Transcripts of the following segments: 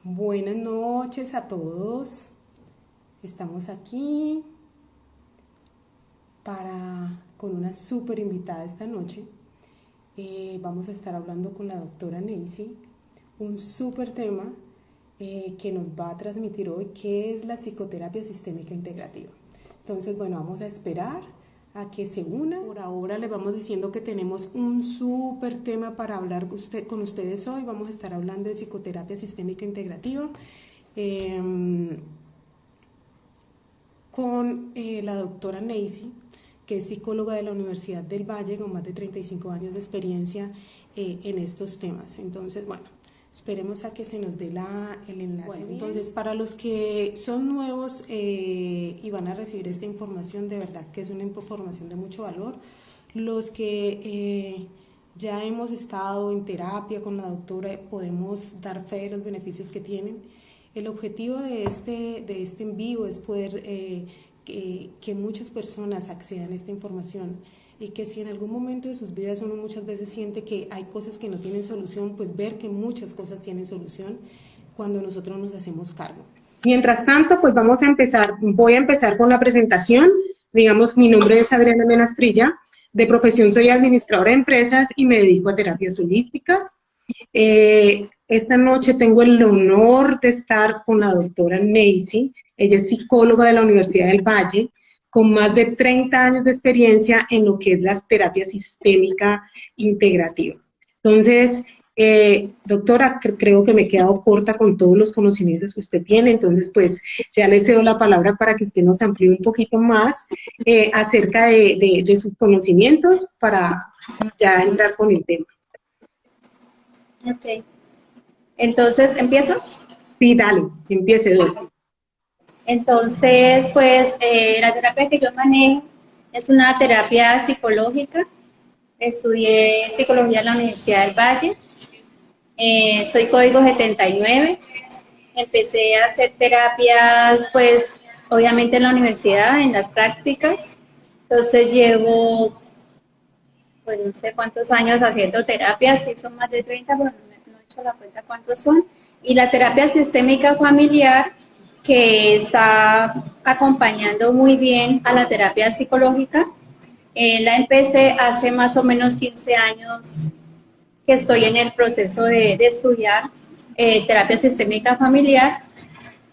Buenas noches a todos. Estamos aquí con una súper invitada esta noche. Vamos a estar hablando con la doctora Neisy, un súper tema que nos va a transmitir hoy, que es la psicoterapia sistémica integrativa. Entonces, bueno, vamos a esperar a que se una. Por ahora les vamos diciendo que tenemos un súper tema para hablar con ustedes hoy. Vamos a estar hablando de psicoterapia sistémica integrativa. Con la doctora Neisy, que es psicóloga de la Universidad del Valle, con más de 35 años de experiencia en estos temas. Entonces, bueno, esperemos a que se nos dé el enlace. Bueno, entonces, para los que son nuevos y van a recibir esta información, de verdad que es una información de mucho valor. Los que ya hemos estado en terapia con la doctora, podemos dar fe de los beneficios que tienen. El objetivo de este en vivo es poder que muchas personas accedan a esta información y que si en algún momento de sus vidas uno muchas veces siente que hay cosas que no tienen solución, pues ver que muchas cosas tienen solución cuando nosotros nos hacemos cargo. Mientras tanto, pues voy a empezar con la presentación. Digamos, mi nombre es Adriana Menas Prilla, de profesión soy administradora de empresas y me dedico a terapias holísticas. Esta noche tengo el honor de estar con la doctora Neisy. Ella es psicóloga de la Universidad del Valle, con más de 30 años de experiencia en lo que es la terapia sistémica integrativa. Entonces, doctora, creo que me he quedado corta con todos los conocimientos que usted tiene, entonces pues ya le cedo la palabra para que usted nos amplíe un poquito más acerca de sus conocimientos para ya entrar con el tema. Ok. Entonces, ¿empiezo? Sí, dale, empiece, doctor. Entonces, pues, la terapia que yo manejo es una terapia psicológica. Estudié psicología en la Universidad del Valle. Soy código 79. Empecé a hacer terapias, pues, obviamente en la universidad, en las prácticas. Entonces, llevo, pues, no sé cuántos años haciendo terapias. Sí, son más de 30, pero no he hecho la cuenta cuántos son. Y la terapia sistémica familiar, que está acompañando muy bien a la terapia psicológica. La empecé hace más o menos 15 años que estoy en el proceso de estudiar terapia sistémica familiar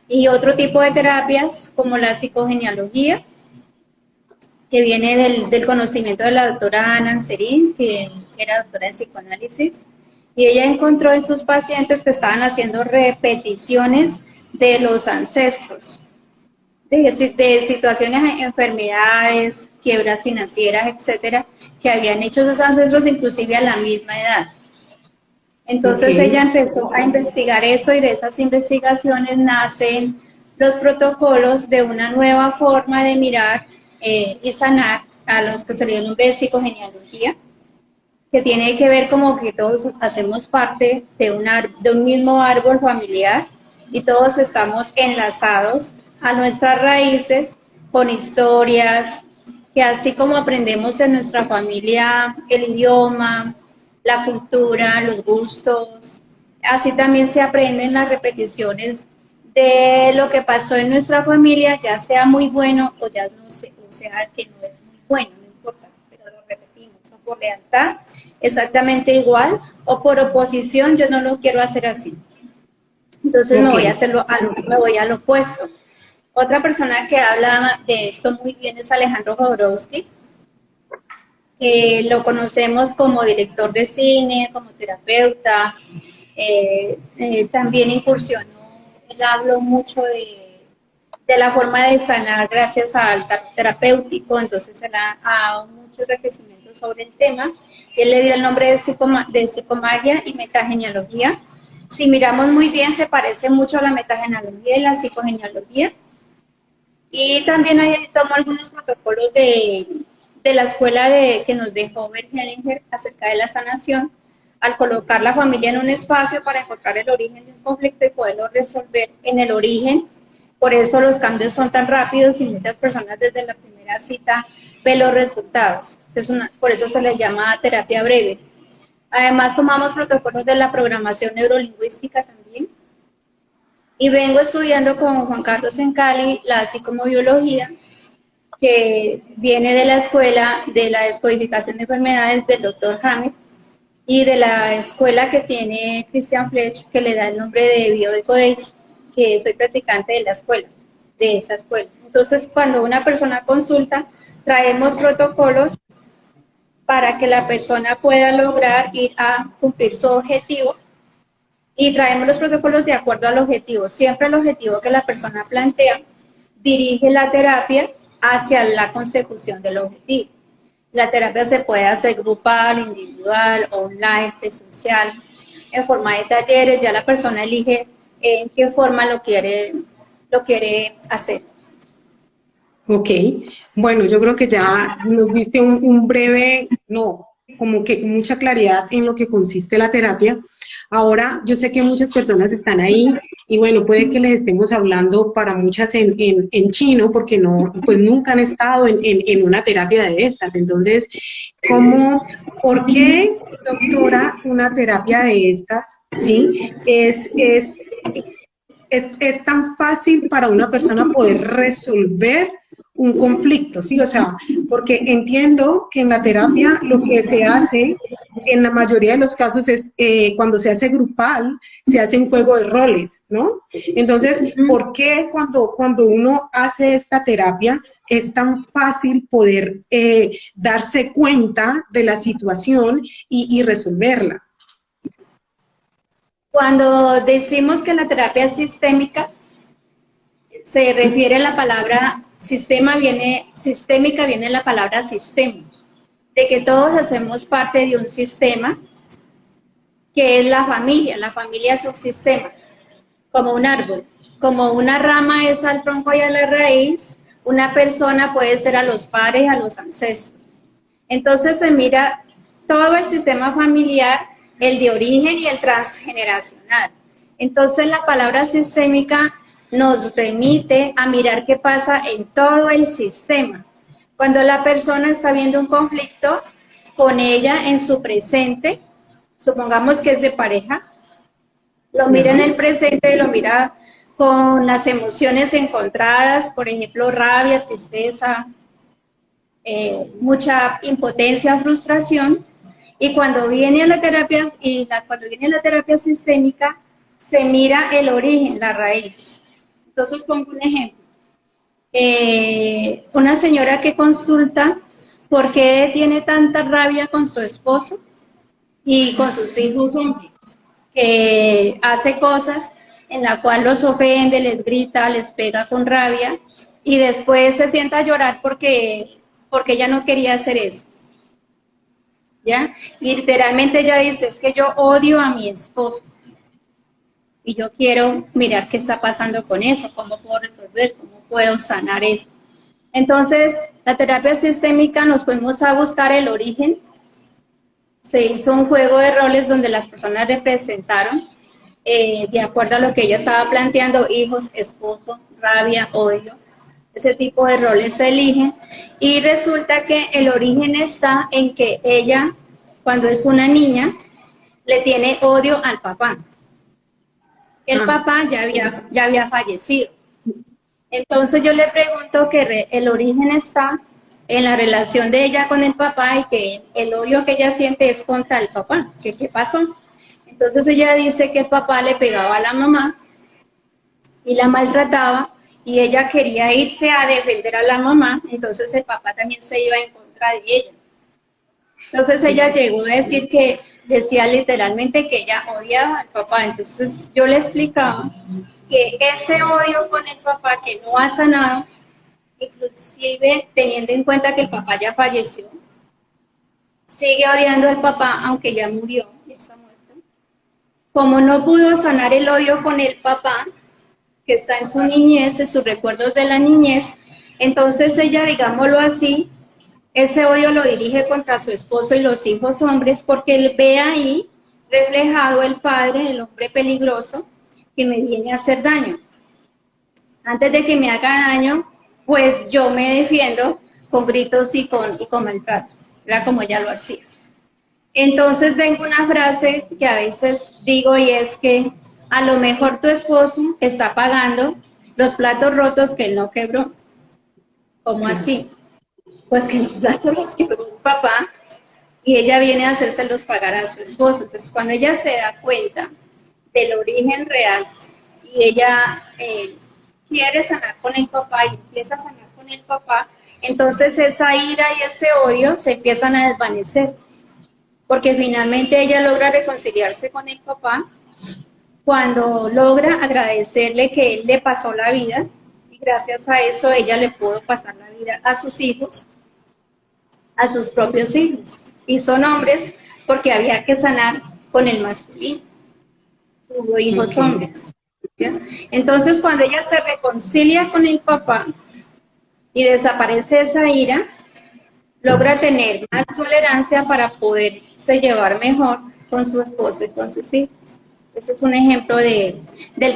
y otro tipo de terapias como la psicogenealogía, que viene del conocimiento de la doctora Ana Anserín, que era doctora en psicoanálisis, y ella encontró en sus pacientes que estaban haciendo repeticiones de los ancestros, de situaciones, enfermedades, quiebras financieras, etcétera, que habían hecho sus ancestros inclusive a la misma edad. Entonces ella empezó a investigar esto y de esas investigaciones nacen los protocolos de una nueva forma de mirar y sanar a los que se le dio el nombre de psicogenealogía, que tiene que ver como que todos hacemos parte de un mismo árbol familiar y todos estamos enlazados a nuestras raíces con historias, que así como aprendemos en nuestra familia el idioma, la cultura, los gustos, así también se aprenden las repeticiones de lo que pasó en nuestra familia, ya sea muy bueno o ya no sea, o sea que no es muy bueno, no importa, pero lo repetimos, o por lealtad, exactamente igual, o por oposición, yo no lo quiero hacer así. Entonces me voy al opuesto. Otra persona que habla de esto muy bien es Alejandro Jodorowsky. Lo conocemos como director de cine, como terapeuta, también incursionó, él habló mucho de la forma de sanar gracias al terapéutico, entonces él ha dado mucho enriquecimiento sobre el tema. Él le dio el nombre de psicomagia y metagenealogía. Si miramos muy bien, se parece mucho a la metagenealogía y la psicogenealogía. Y también ahí tomo algunos protocolos de la escuela que nos dejó Bert Hellinger acerca de la sanación, al colocar la familia en un espacio para encontrar el origen de un conflicto y poderlo resolver en el origen. Por eso los cambios son tan rápidos y muchas personas desde la primera cita ven los resultados. Entonces, por eso se les llama terapia breve. Además, tomamos protocolos de la programación neurolingüística también, Y vengo estudiando con Juan Carlos en Cali la psicomobiología, que viene de la escuela de la descodificación de enfermedades del doctor Hamed y de la escuela que tiene Christian Fletch, que le da el nombre de Biodecodage, que soy practicante de la escuela, de esa escuela. Entonces, cuando una persona consulta, traemos protocolos para que la persona pueda lograr ir a cumplir su objetivo y traemos los protocolos de acuerdo al objetivo. Siempre el objetivo que la persona plantea dirige la terapia hacia la consecución del objetivo. La terapia se puede hacer grupal, individual, online, presencial, en forma de talleres, ya la persona elige en qué forma lo quiere hacer. Ok, bueno, yo creo que ya nos diste un breve, no, como que mucha claridad en lo que consiste la terapia. Ahora, yo sé que muchas personas están ahí y bueno, puede que les estemos hablando para muchas en chino porque no, pues nunca han estado en una terapia de estas. Entonces, ¿cómo, por qué, doctora, una terapia de estas, sí, es tan fácil para una persona poder resolver un conflicto, ¿sí? O sea, porque entiendo que en la terapia lo que se hace en la mayoría de los casos es cuando se hace grupal, se hace un juego de roles, ¿no? Entonces, ¿por qué cuando uno hace esta terapia es tan fácil poder darse cuenta de la situación y resolverla? Cuando decimos que la terapia es sistémica, se refiere a la palabra sistémica viene la palabra sistema, de que todos hacemos parte de un sistema que es la familia es un sistema, como un árbol, como una rama es al tronco y a la raíz, una persona puede ser a los padres, a los ancestros. Entonces se mira todo el sistema familiar, el de origen y el transgeneracional. Entonces la palabra sistémica nos remite a mirar qué pasa en todo el sistema. Cuando la persona está viendo un conflicto con ella en su presente, supongamos que es de pareja, lo mira en el presente, lo mira con las emociones encontradas, por ejemplo, rabia, tristeza, mucha impotencia, frustración, y cuando viene a la terapia sistémica, se mira el origen, la raíz. Entonces pongo un ejemplo. Una señora que consulta por qué tiene tanta rabia con su esposo y con sus hijos hombres, que hace cosas en la cual los ofende, les grita, les pega con rabia y después se sienta a llorar porque ella no quería hacer eso. ¿Ya? Y literalmente ella dice, es que yo odio a mi esposo y yo quiero mirar qué está pasando con eso, cómo puedo resolver, cómo puedo sanar eso. Entonces, la terapia sistémica nos fuimos a buscar el origen. Se hizo un juego de roles donde las personas representaron, de acuerdo a lo que ella estaba planteando, hijos, esposo, rabia, odio. Ese tipo de roles se eligen y resulta que el origen está en que ella, cuando es una niña, le tiene odio al papá. El papá ya había fallecido. Entonces yo le pregunto que el origen está en la relación de ella con el papá y que el odio que ella siente es contra el papá. ¿Qué pasó? Entonces ella dice que el papá le pegaba a la mamá y la maltrataba y ella quería irse a defender a la mamá, entonces el papá también se iba en contra de ella. Entonces ella llegó a decir que decía literalmente que ella odiaba al papá. Entonces yo le explicaba que ese odio con el papá que no ha sanado, inclusive teniendo en cuenta que el papá ya falleció, sigue odiando al papá aunque ya murió, ya está muerto. Como no pudo sanar el odio con el papá, que está en su niñez, en sus recuerdos de la niñez, entonces ella, digámoslo así, ese odio lo dirige contra su esposo y los hijos hombres porque él ve ahí reflejado el padre, el hombre peligroso, que me viene a hacer daño. Antes de que me haga daño, pues yo me defiendo con gritos y con maltrato. Era como ella lo hacía. Entonces tengo una frase que a veces digo y es que A lo mejor tu esposo está pagando los platos rotos que él no quebró. ¿Cómo así? Pues que los platos los quebró un papá y ella viene a hacérselos pagar a su esposo. Entonces, cuando ella se da cuenta del origen real y ella quiere sanar con el papá y empieza a sanar con el papá, entonces esa ira y ese odio se empiezan a desvanecer, porque finalmente ella logra reconciliarse con el papá cuando logra agradecerle que él le pasó la vida y gracias a eso ella le pudo pasar la vida a sus hijos, a sus propios hijos. Y son hombres porque había que sanar con el masculino. Tuvo hijos hombres. ¿Ya? Entonces cuando ella se reconcilia con el papá y desaparece esa ira, logra tener más tolerancia para poderse llevar mejor con su esposo y con sus hijos. Ese es un ejemplo del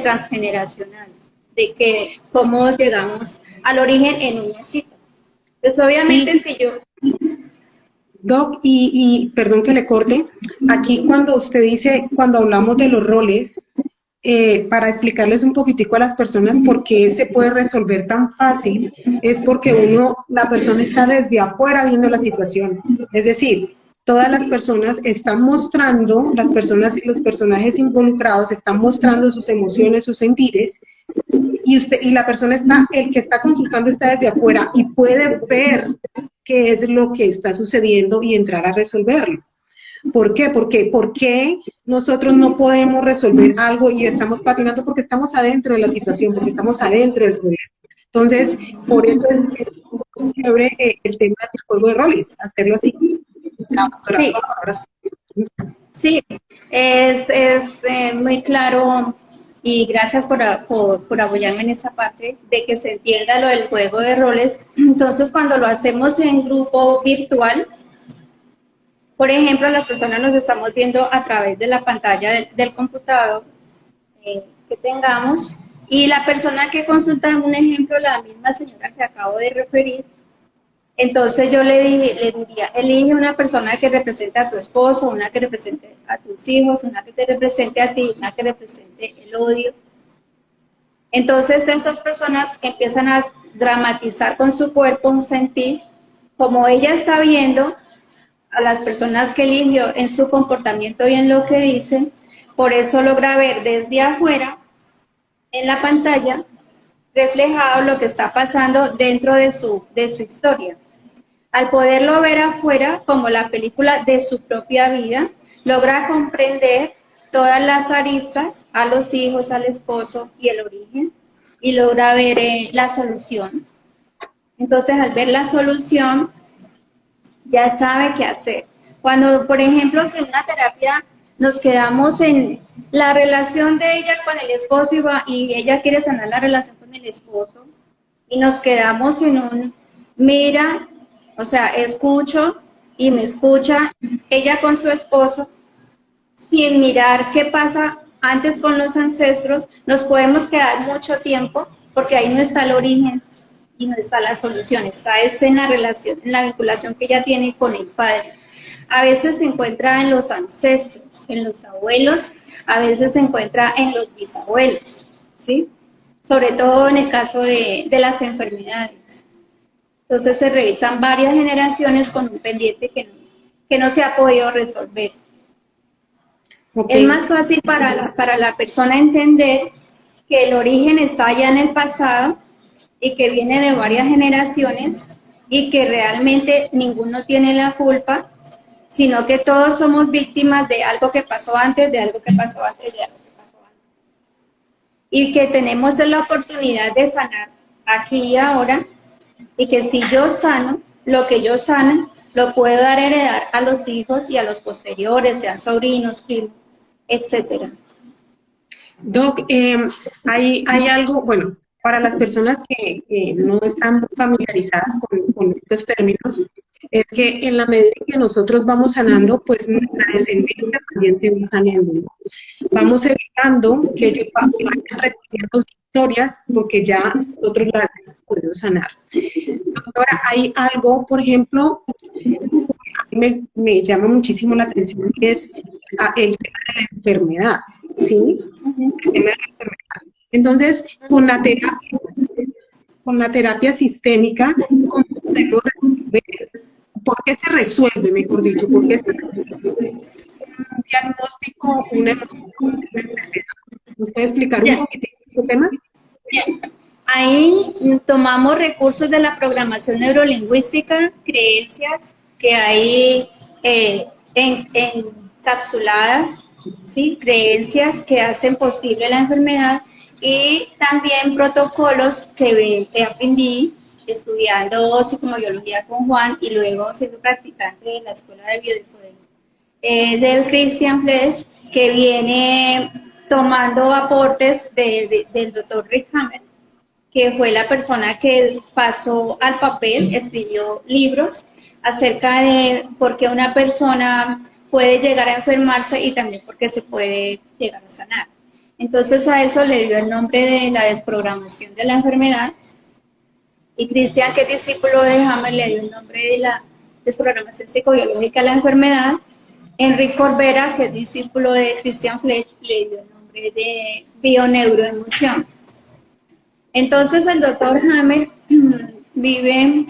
transgeneracional, de que cómo llegamos al origen en un mesito. Entonces, obviamente, si yo... Doc, y perdón que le corte, aquí cuando usted dice, cuando hablamos de los roles, para explicarles un poquitico a las personas por qué se puede resolver tan fácil, es porque la persona está desde afuera viendo la situación. Es decir, todas las personas están mostrando, las personas y los personajes involucrados están mostrando sus emociones, sus sentires, y la persona el que está consultando está desde afuera y puede ver qué es lo que está sucediendo y entrar a resolverlo. ¿Por qué? ¿Por qué nosotros no podemos resolver algo y estamos patinando? Porque estamos adentro de la situación, porque estamos adentro del problema. Entonces, por eso es muy chévere el tema del juego de roles, hacerlo así. Sí, es muy claro y gracias por apoyarme en esa parte de que se entienda lo del juego de roles. Entonces, cuando lo hacemos en grupo virtual, por ejemplo, las personas nos estamos viendo a través de la pantalla del computador que tengamos y la persona que consulta, un ejemplo, la misma señora que acabo de referir, entonces yo le diría, elige una persona que represente a tu esposo, una que represente a tus hijos, una que te represente a ti, una que represente el odio. Entonces esas personas empiezan a dramatizar con su cuerpo un sentir, como ella está viendo a las personas que eligió en su comportamiento y en lo que dicen, por eso logra ver desde afuera, en la pantalla, reflejado lo que está pasando dentro de su historia. Al poderlo ver afuera, como la película de su propia vida, logra comprender todas las aristas, a los hijos, al esposo y el origen, y logra ver la solución. Entonces, al ver la solución, ya sabe qué hacer. Cuando, por ejemplo, en una terapia nos quedamos en la relación de ella con el esposo y ella quiere sanar la relación con el esposo, y nos quedamos en un mira, o sea, escucho y me escucha ella con su esposo, sin mirar qué pasa antes con los ancestros, nos podemos quedar mucho tiempo porque ahí no está el origen y no está la solución, está en la relación, en la vinculación que ella tiene con el padre. A veces se encuentra en los ancestros, en los abuelos, a veces se encuentra en los bisabuelos, ¿sí? Sobre todo en el caso de las enfermedades. Entonces se revisan varias generaciones con un pendiente que no se ha podido resolver. Okay. Es más fácil para la persona entender que el origen está allá en el pasado y que viene de varias generaciones y que realmente ninguno tiene la culpa, sino que todos somos víctimas de algo que pasó antes, de algo que pasó antes, de algo que pasó antes. Y que tenemos la oportunidad de sanar aquí y ahora, y que si yo sano, lo que yo sano, lo puedo dar a heredar a los hijos y a los posteriores, sean sobrinos, primos, etcétera. Doc, hay algo, bueno, para las personas que no están familiarizadas con estos términos, es que en la medida que nosotros vamos sanando, pues la descendencia también te va sanando, ¿no? Vamos evitando que ellos vayan repitiendo historias porque ya nosotros las podemos sanar. Doctora, hay algo, por ejemplo, a mí me llama muchísimo la atención, que es el tema de la enfermedad, ¿sí? el tema de la enfermedad. Entonces, con la terapia sistémica, ¿cómo podemos resolver? ¿Por qué se resuelve, mejor dicho? ¿Por qué se resuelve un diagnóstico, una emoción, una enfermedad? ¿Nos puede explicar un poquitito este tema? Bien. Ahí tomamos recursos de la programación neurolingüística, creencias que hay encapsuladas, ¿sí? Creencias que hacen posible la enfermedad y también protocolos que aprendí estudiando psicobiología con Juan y luego siendo practicante de la Escuela de Biodecodex del Christian Flesch, que viene tomando aportes del doctor Rick Hammer, que fue la persona que pasó al papel, escribió libros acerca de por qué una persona puede llegar a enfermarse y también por qué se puede llegar a sanar. Entonces a eso le dio el nombre de la desprogramación de la enfermedad, y Christian, que es discípulo de Hammer, le dio el nombre de la desprogramación psicobiológica de la enfermedad. Enrique Corbera, que es discípulo de Christian Flesch, le dio el nombre de bioneuroemoción. Entonces el doctor Hammer vive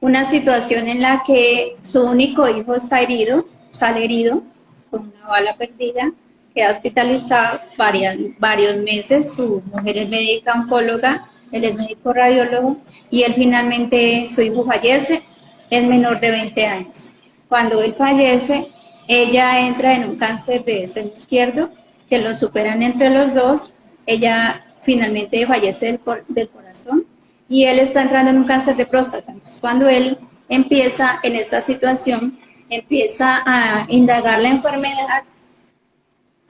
una situación en la que su único hijo está herido, sale herido, con una bala perdida, queda hospitalizado varios meses, su mujer es médica oncóloga, él es médico radiólogo, y él finalmente, su hijo fallece, es menor de 20 años. Cuando él fallece, ella entra en un cáncer de seno izquierdo, que lo superan entre los dos, ella finalmente fallece del corazón, y él está entrando en un cáncer de próstata. Entonces, cuando él empieza en esta situación, empieza a indagar la enfermedad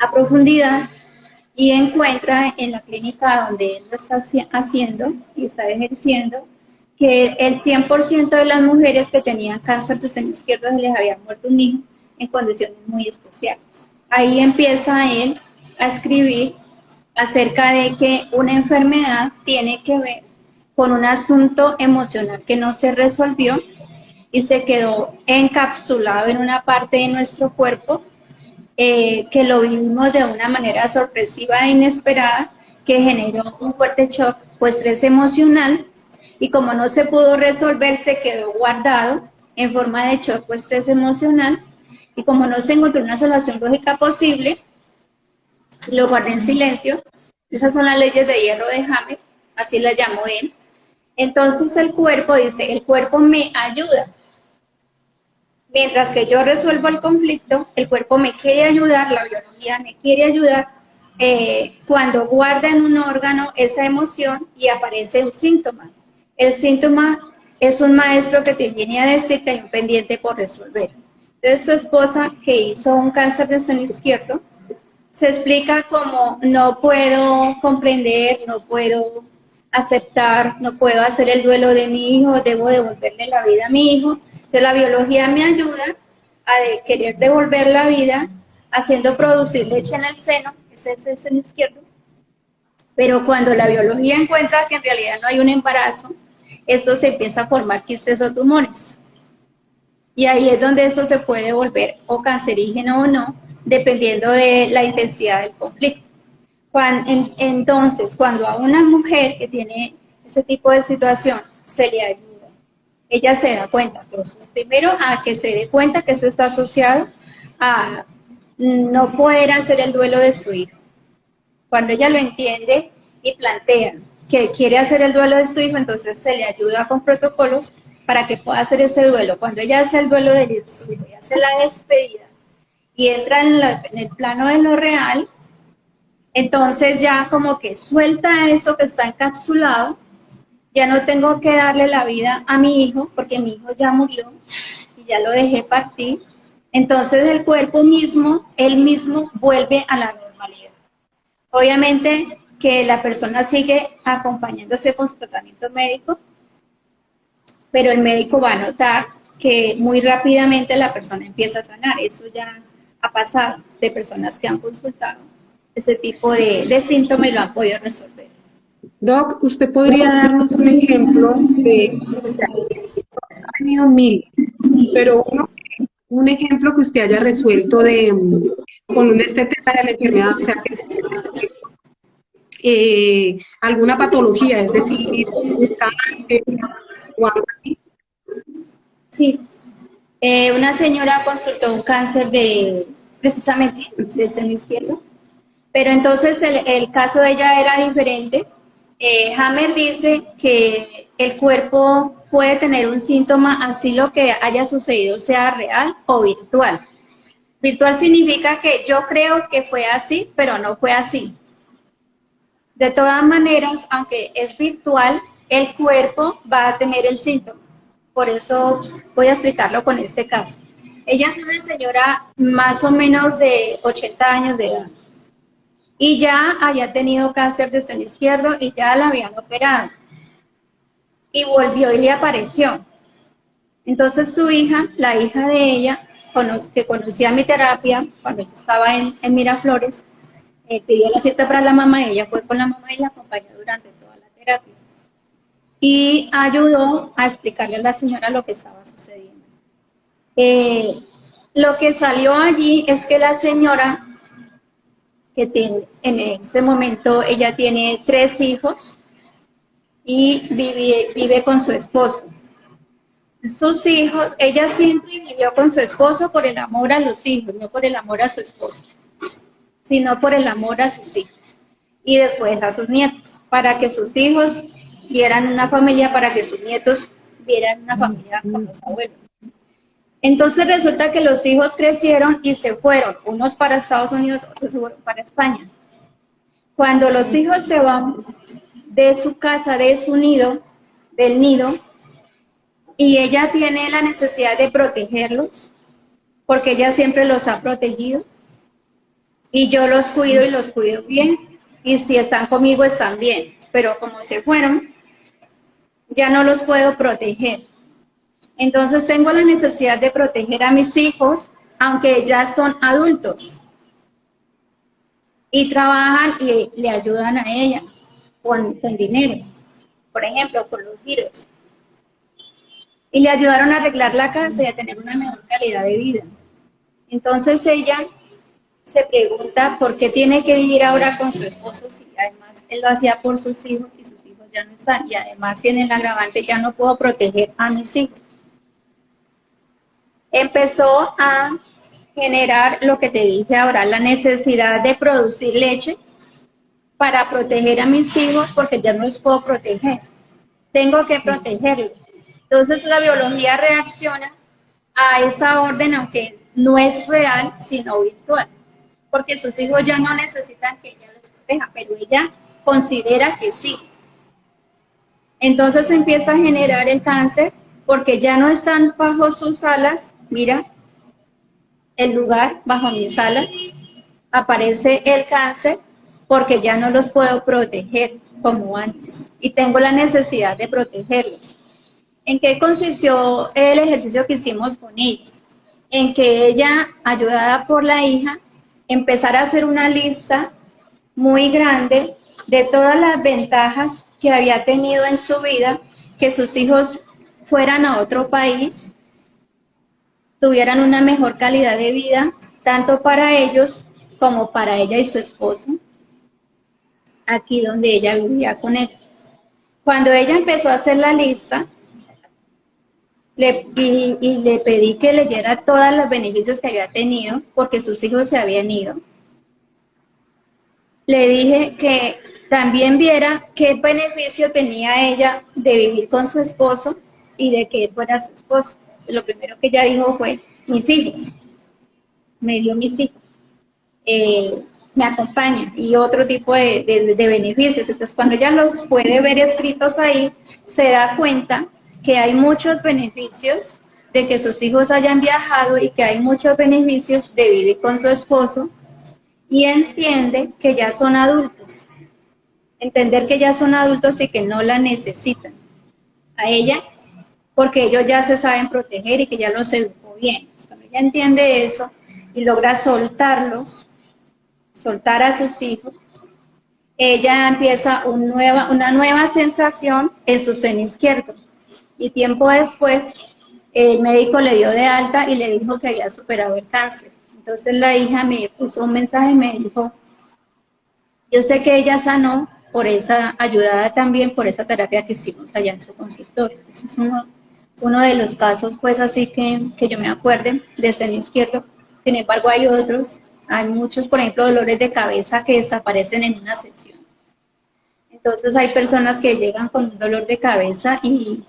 a profundidad y encuentra en la clínica donde él lo está haciendo y está ejerciendo que el 100% de las mujeres que tenían cáncer de seno izquierdo se les había muerto un hijo en condiciones muy especiales. Ahí empieza él a escribir acerca de que una enfermedad tiene que ver con un asunto emocional que no se resolvió y se quedó encapsulado en una parte de nuestro cuerpo, que lo vivimos de una manera sorpresiva e inesperada, que generó un fuerte shock o estrés emocional, y como no se pudo resolver, se quedó guardado en forma de shock o estrés emocional, y como no se encontró una solución lógica posible, lo guardé en silencio. Esas son las leyes de hierro de Hammer, así las llamó él. Entonces el cuerpo dice, el cuerpo me ayuda. Mientras que yo resuelvo el conflicto, el cuerpo me quiere ayudar, la biología me quiere ayudar, cuando guarda en un órgano esa emoción y aparece un síntoma. El síntoma es un maestro que te viene a decir que hay un pendiente por resolver. Entonces su esposa, que hizo un cáncer de seno izquierdo, se explica como no puedo comprender, no puedo aceptar, no puedo hacer el duelo de mi hijo, debo devolverle la vida a mi hijo. Entonces la biología me ayuda a querer devolver la vida haciendo producir leche en el seno, ese es el seno izquierdo, pero cuando la biología encuentra que en realidad no hay un embarazo, eso se empieza a formar quistes o tumores. Y ahí es donde eso se puede volver o cancerígeno o no, dependiendo de la intensidad del conflicto. Entonces, cuando a una mujer que tiene ese tipo de situación se le ayuda, ella se da cuenta, entonces, primero a que se dé cuenta que eso está asociado a no poder hacer el duelo de su hijo. Cuando ella lo entiende y plantea que quiere hacer el duelo de su hijo, entonces se le ayuda con protocolos para que pueda hacer ese duelo. Cuando ella hace el duelo de su hijo y hace la despedida y entra en el plano de lo real, entonces ya como que suelta eso que está encapsulado. Ya no tengo que darle la vida a mi hijo porque mi hijo ya murió y ya lo dejé partir. Entonces el cuerpo mismo, él mismo vuelve a la normalidad. Obviamente que la persona sigue acompañándose con su tratamiento médico, pero el médico va a notar que muy rápidamente la persona empieza a sanar. Eso ya ha pasado de personas que han consultado ese tipo de síntomas y lo han podido resolver. Doc, ¿usted podría darnos un ejemplo de, ha tenido miles, pero un ejemplo que usted haya resuelto con este tema de la enfermedad, o sea, que alguna patología, es decir, un cáncer o algo así. Sí, una señora consultó un cáncer precisamente de seno izquierdo, pero entonces el caso de ella era diferente. Hammer dice que el cuerpo puede tener un síntoma así lo que haya sucedido sea real o virtual. Virtual significa que yo creo que fue así, pero no fue así. De todas maneras, aunque es virtual, el cuerpo va a tener el síntoma. Por eso voy a explicarlo con este caso. Ella es una señora más o menos de 80 años de edad y ya había tenido cáncer de seno izquierdo y ya la habían operado. Y volvió y le apareció. Entonces su hija, la hija de ella, que conocía mi terapia cuando yo estaba en Miraflores, pidió la cita para la mamá y ella fue con la mamá y la acompañó durante toda la terapia. Y ayudó a explicarle a la señora lo que estaba sucediendo. Lo que salió allí es que la señora, en ese momento ella tiene 3 hijos y vive con su esposo. Sus hijos, ella siempre vivió con su esposo por el amor a los hijos, no por el amor a su esposo, sino por el amor a sus hijos y después a sus nietos, para que sus hijos vieran una familia, para que sus nietos vieran una familia con los abuelos. Entonces resulta que los hijos crecieron y se fueron, unos para Estados Unidos, otros se fueron para España. Cuando los hijos se van de su casa, de su nido, del nido, y ella tiene la necesidad de protegerlos, porque ella siempre los ha protegido, y yo los cuido y los cuido bien, y si están conmigo están bien, pero como se fueron, ya no los puedo proteger. Entonces tengo la necesidad de proteger a mis hijos, aunque ya son adultos, y trabajan y le ayudan a ella con dinero, por ejemplo, con los giros. Y le ayudaron a arreglar la casa y a tener una mejor calidad de vida. Entonces ella se pregunta por qué tiene que vivir ahora con su esposo si además él lo hacía por sus hijos y sus hijos ya no están, y además tiene el agravante, ya no puedo proteger a mis hijos. Empezó a generar lo que te dije ahora, la necesidad de producir leche para proteger a mis hijos porque ya no los puedo proteger. Tengo que protegerlos. Entonces la biología reacciona a esa orden, aunque no es real, sino virtual, porque sus hijos ya no necesitan que ella los proteja, pero ella considera que sí. Entonces empieza a generar el cáncer porque ya no están bajo sus alas. Mira, el lugar bajo mis alas, aparece el cáncer porque ya no los puedo proteger como antes y tengo la necesidad de protegerlos. ¿En qué consistió el ejercicio que hicimos con ella? En que ella, ayudada por la hija, empezara a hacer una lista muy grande de todas las ventajas que había tenido en su vida, que sus hijos fueran a otro país, tuvieran una mejor calidad de vida, tanto para ellos como para ella y su esposo, aquí donde ella vivía con él. Cuando ella empezó a hacer la lista, le pedí que leyera todos los beneficios que había tenido, porque sus hijos se habían ido. Le dije que también viera qué beneficio tenía ella de vivir con su esposo y de que él fuera su esposo. Lo primero que ella dijo fue, mis hijos, me dio mis hijos, me acompaña y otro tipo de beneficios. Entonces, cuando ella los puede ver escritos ahí, se da cuenta que hay muchos beneficios de que sus hijos hayan viajado y que hay muchos beneficios de vivir con su esposo, y entiende que ya son adultos, entender que ya son adultos y que no la necesitan a ella, porque ellos ya se saben proteger y que ya los educó bien. Cuando ella entiende eso y logra soltarlos, soltar a sus hijos, ella empieza una nueva sensación en su seno izquierdo. Y tiempo después, el médico le dio de alta y le dijo que había superado el cáncer. Entonces la hija me puso un mensaje y me dijo, Yo sé que ella sanó por esa, ayudada también por esa terapia que hicimos allá en su consultorio. Ese es uno de los casos, pues así que yo me acuerde de seno izquierdo. Sin embargo, hay muchos, por ejemplo, dolores de cabeza que desaparecen en una sesión. Entonces hay personas que llegan con un dolor de cabeza y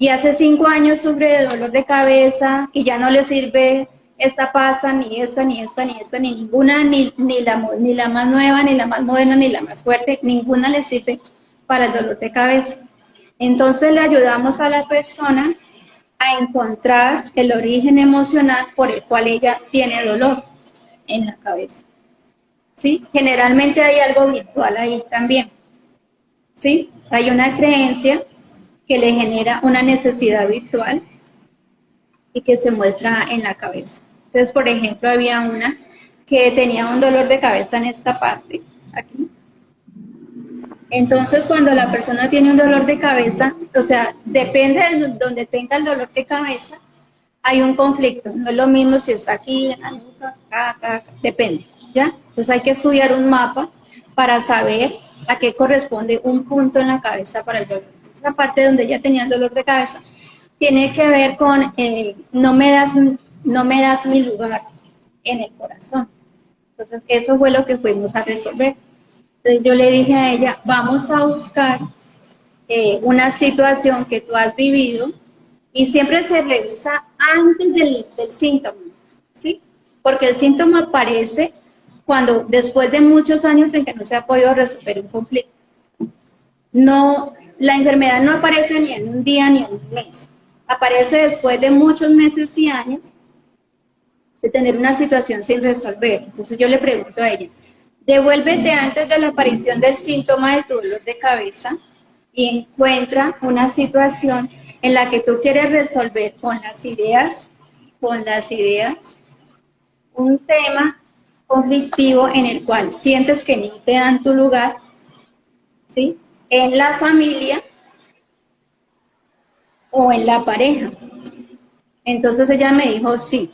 hace 5 años sufre de dolor de cabeza y ya no le sirve esta pasta, ni esta, ni esta, ni esta, ni ninguna, ni la más nueva, ni la más moderna, ni la más fuerte, ninguna le sirve para el dolor de cabeza. Entonces le ayudamos a la persona a encontrar el origen emocional por el cual ella tiene dolor en la cabeza. ¿Sí? Generalmente hay algo virtual ahí también. ¿Sí? Hay una creencia que le genera una necesidad virtual y que se muestra en la cabeza. Entonces, por ejemplo, había una que tenía un dolor de cabeza en esta parte, aquí. Entonces, cuando la persona tiene un dolor de cabeza, o sea, depende de donde tenga el dolor de cabeza, hay un conflicto. No es lo mismo si está aquí, en la nuca, acá, depende, ¿ya? Entonces hay que estudiar un mapa para saber a qué corresponde un punto en la cabeza para el dolor. Esa parte donde ella tenía el dolor de cabeza tiene que ver con no me das mi lugar en el corazón. Entonces eso fue lo que fuimos a resolver. Entonces yo le dije a ella, vamos a buscar una situación que tú has vivido y siempre se revisa antes del síntoma, ¿sí? Porque el síntoma aparece cuando después de muchos años en que no se ha podido resolver un conflicto. No, la enfermedad no aparece ni en un día ni en un mes. Aparece después de muchos meses y años de tener una situación sin resolver. Entonces yo le pregunto a ella, devuélvete antes de la aparición del síntoma de tu dolor de cabeza y encuentra una situación en la que tú quieres resolver con las ideas, un tema conflictivo en el cual sientes que no te dan tu lugar, ¿sí? En la familia o en la pareja. Entonces ella me dijo, sí,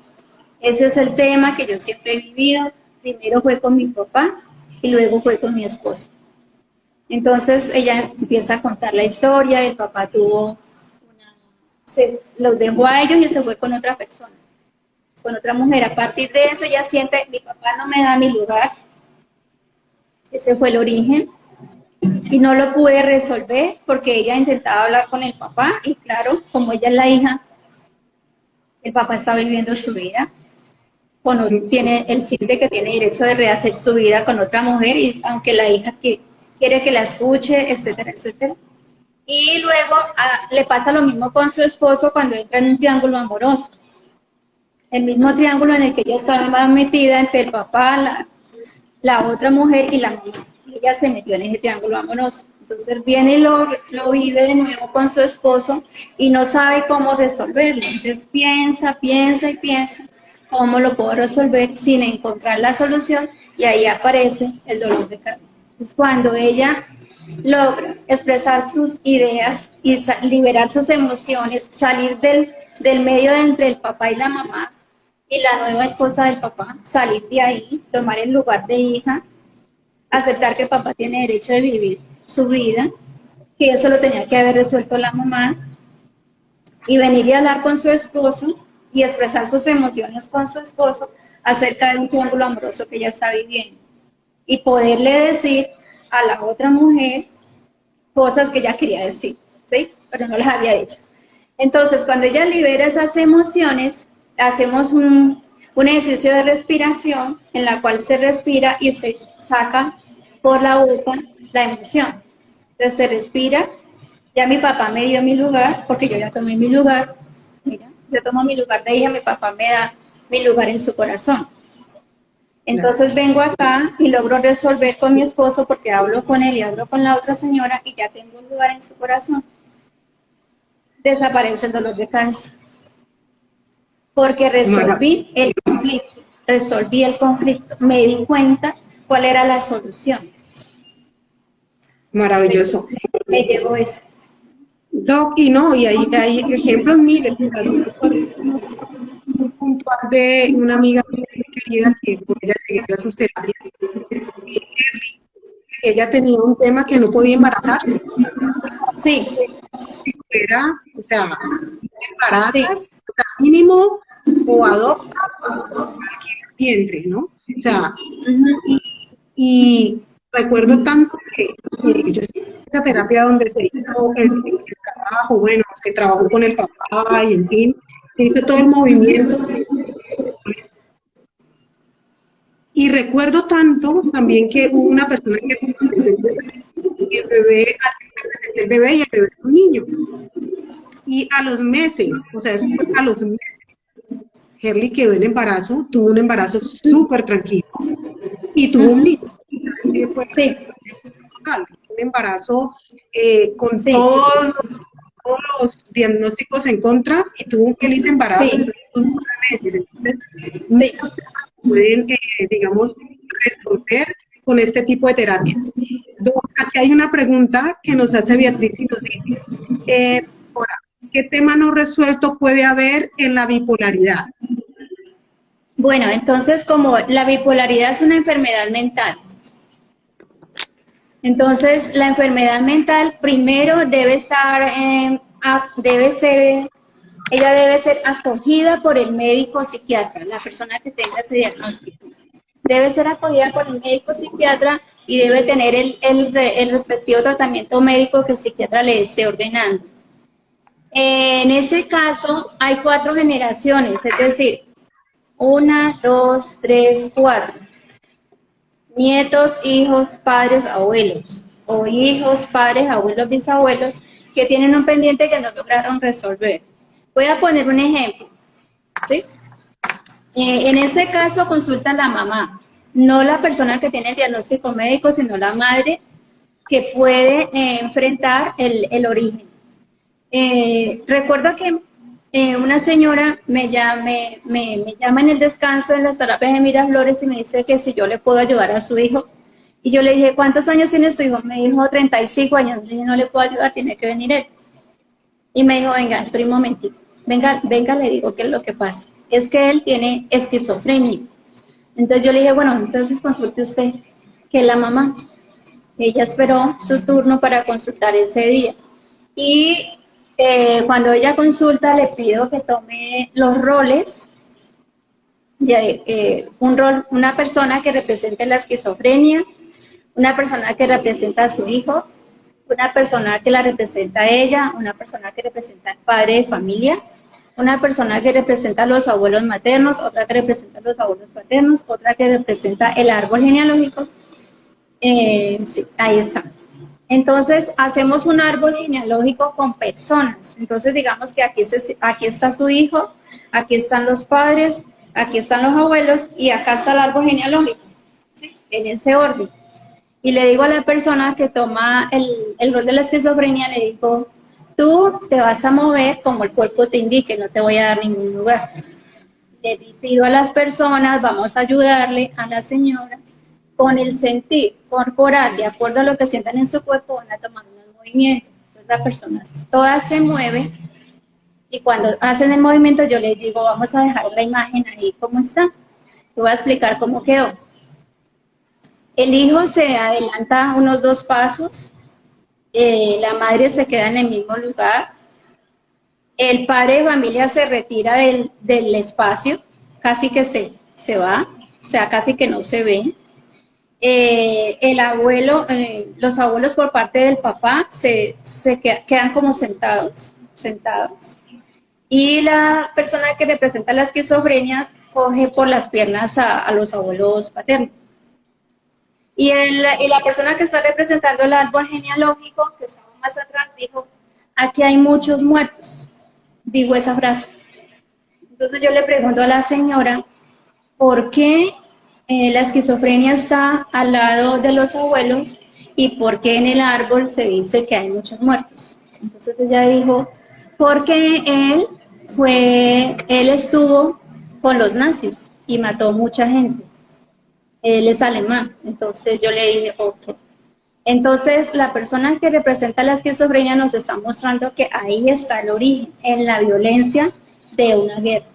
ese es el tema que yo siempre he vivido. Primero fue con mi papá y luego fue con mi esposo. Entonces ella empieza a contar la historia, el papá los dejó a ellos y se fue con otra persona, con otra mujer. A partir de eso ella siente, mi papá no me da mi lugar. Ese fue el origen. Y no lo pude resolver porque ella intentaba hablar con el papá y claro, como ella es la hija, el papá está viviendo su vida, él siente que tiene derecho de rehacer su vida con otra mujer y aunque la hija quiere que la escuche, etcétera, etcétera. Y luego le pasa lo mismo con su esposo cuando entra en un triángulo amoroso. El mismo triángulo en el que ella estaba metida entre el papá, la otra mujer y la mamá. Y ella se metió en ese triángulo amoroso. Entonces viene y lo vive de nuevo con su esposo y no sabe cómo resolverlo. Entonces piensa cómo lo puedo resolver sin encontrar la solución y ahí aparece el dolor de cabeza. Es cuando ella logra expresar sus ideas y liberar sus emociones, salir del medio entre el papá y la mamá y la nueva esposa del papá, salir de ahí, tomar el lugar de hija, aceptar que el papá tiene derecho de vivir su vida, que eso lo tenía que haber resuelto la mamá, y venir y hablar con su esposo y expresar sus emociones con su esposo acerca de un triángulo amoroso que ella está viviendo. Y poderle decir a la otra mujer cosas que ella quería decir, ¿sí? Pero no las había dicho. Entonces, cuando ella libera esas emociones, hacemos un ejercicio de respiración en la cual se respira y se saca por la boca la emoción. Entonces se respira, ya mi papá me dio mi lugar, porque yo ya tomé mi lugar, mira, yo tomo mi lugar de hija, mi papá me da mi lugar en su corazón. Entonces vengo acá y logro resolver con mi esposo porque hablo con él y hablo con la otra señora y ya tengo un lugar en su corazón. Desaparece el dolor de cabeza. Porque resolví el conflicto, me di cuenta cuál era la solución. Maravilloso. Me llegó eso. Doc, y no, y hay ejemplos miles, muy puntual de una amiga muy querida que por ella llegué a sus terapias. ella tenía un tema que no podía embarazar. Sí, Era, o sea, sí. embarazas, o sea, mínimo, o adoptas, o alquilas vientre, ¿no? O sea, Ujú. y recuerdo tanto que yo estuve en esa terapia donde se hizo el trabajo, bueno, se trabajó con el papá y en fin, se hizo todo el movimiento. Y recuerdo tanto también que hubo una persona que representó el bebé, representé el bebé y el bebé era un niño. Y a los meses, o sea, eso fue a los meses, Herly quedó en embarazo, tuvo un embarazo súper tranquilo y tuvo un Ujú. niño. Así fue Sí, total, un embarazo con sí, todos los diagnósticos en contra y tuvo un feliz embarazo sí, de 9 meses. Entonces, sí. muchos temas se pueden, digamos, resolver con este tipo de terapias. Aquí hay una pregunta que nos hace Beatriz y nos dice, ahora, ¿qué tema no resuelto puede haber en la bipolaridad? Bueno, entonces como la bipolaridad es una enfermedad mental, entonces la enfermedad mental primero debe estar, ella debe ser acogida por el médico psiquiatra, la persona que tenga ese diagnóstico. Debe ser acogida por el médico psiquiatra y debe tener el respectivo tratamiento médico que el psiquiatra le esté ordenando. En ese caso hay 4 generaciones, es decir, 1, 2, 3, 4. Nietos, hijos, padres, abuelos. O hijos, padres, abuelos, bisabuelos que tienen un pendiente que no lograron resolver. Voy a poner un ejemplo. ¿Sí? En ese caso consulta la mamá, no la persona que tiene el diagnóstico médico, sino la madre que puede enfrentar el origen. Recuerdo que una señora me llama en el descanso en las terapias de Miraflores y me dice que si yo le puedo ayudar a su hijo. Y yo le dije, ¿cuántos años tiene su hijo? Me dijo 35 años. Le dije, no le puedo ayudar, tiene que venir él. Y me dijo, venga, espera un momentito. Venga, le digo qué es lo que pasa. Es que él tiene esquizofrenia. Entonces yo le dije, bueno, entonces consulte usted, que es la mamá. Ella esperó su turno para consultar ese día. Y cuando ella consulta, le pido que tome los roles de una persona que represente la esquizofrenia, una persona que representa a su hijo, una persona que la representa a ella, una persona que representa al padre de familia, una persona que representa a los abuelos maternos, otra que representa a los abuelos paternos, otra que representa el árbol genealógico. Sí, ahí está. Entonces, hacemos un árbol genealógico con personas. Entonces, digamos que aquí está su hijo, aquí están los padres, aquí están los abuelos y acá está el árbol genealógico, ¿sí? En ese orden. Y le digo a la persona que toma el rol de la esquizofrenia, le digo, tú te vas a mover como el cuerpo te indique, no te voy a dar ningún lugar. Le pido a las personas, vamos a ayudarle a la señora con el sentir corporal, de acuerdo a lo que sientan en su cuerpo, van a tomar unos movimientos. Entonces las personas todas se mueven y cuando hacen el movimiento yo les digo, vamos a dejar la imagen ahí como está. Te voy a explicar cómo quedó. El hijo se adelanta unos 2 pasos, la madre se queda en el mismo lugar, el padre de familia se retira del espacio, casi que se va, o sea, casi que no se ven. El abuelo, los abuelos por parte del papá quedan como sentados. Y la persona que representa la esquizofrenia coge por las piernas a los abuelos paternos. Y la persona que está representando el árbol genealógico, que estaba más atrás, dijo, aquí hay muchos muertos, dijo esa frase. Entonces yo le pregunto a la señora, ¿por qué la esquizofrenia está al lado de los abuelos y por qué en el árbol se dice que hay muchos muertos? Entonces ella dijo, porque él estuvo con los nazis y mató mucha gente. Él es alemán. Entonces yo le dije, ok. Entonces la persona que representa la esquizofrenia nos está mostrando que ahí está el origen, en la violencia de una guerra.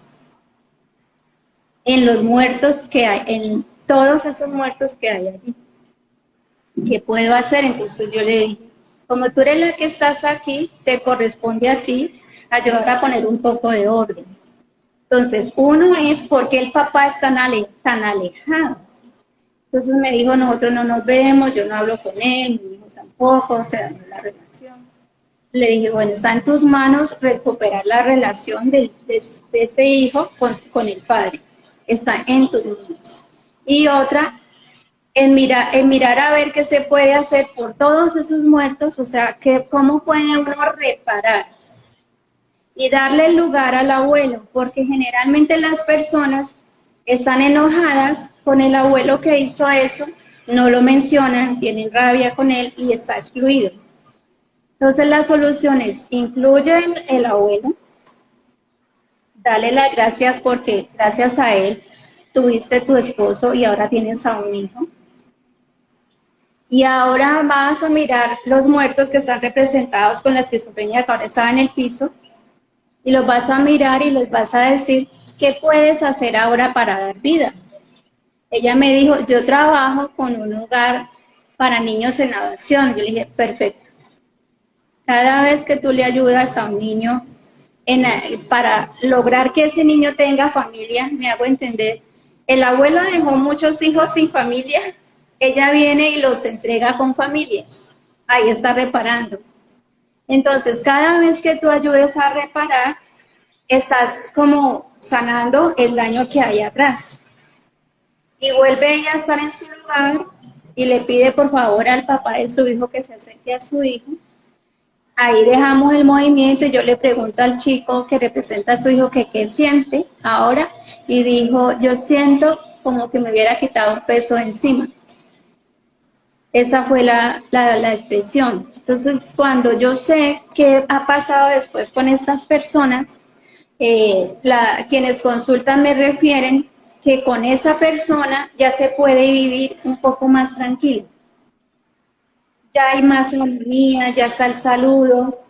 En los muertos que hay, en todos esos muertos que hay allí. ¿qué puedo hacer? Entonces yo le dije, como tú eres la que estás aquí, te corresponde a ti ayudar a poner un poco de orden. Entonces, uno es porque el papá es tan alejado. Entonces me dijo, nosotros no nos vemos, yo no hablo con él, mi hijo tampoco, se dañó la relación. Le dije, bueno, está en tus manos recuperar la relación de este hijo con el padre. Está en tus manos. Y otra, en mirar a ver qué se puede hacer por todos esos muertos, o sea, cómo puede uno reparar y darle lugar al abuelo, porque generalmente las personas están enojadas con el abuelo que hizo eso, no lo mencionan, tienen rabia con él y está excluido. Entonces la solución es, incluye el abuelo, dale las gracias porque gracias a él tuviste tu esposo y ahora tienes a un hijo. Y ahora vas a mirar los muertos que están representados con la esquizofrenia que ahora estaba en el piso y los vas a mirar y les vas a decir qué puedes hacer ahora para dar vida. Ella me dijo, yo trabajo con un hogar para niños en adopción. Yo le dije, perfecto. Cada vez que tú le ayudas a un niño para lograr que ese niño tenga familia, me hago entender, el abuelo dejó muchos hijos sin familia, ella viene y los entrega con familias. Ahí está reparando. Entonces, cada vez que tú ayudes a reparar, estás como sanando el daño que hay atrás. Y vuelve ella a estar en su lugar y le pide por favor al papá de su hijo que se acerque a su hijo. Ahí dejamos el movimiento y yo le pregunto al chico que representa a su hijo que qué siente ahora y dijo, yo siento como que me hubiera quitado un peso encima. Esa fue la expresión. Entonces, cuando yo sé qué ha pasado después con estas personas, quienes consultan me refieren que con esa persona ya se puede vivir un poco más tranquilo. Ya hay más armonía, ya está el saludo,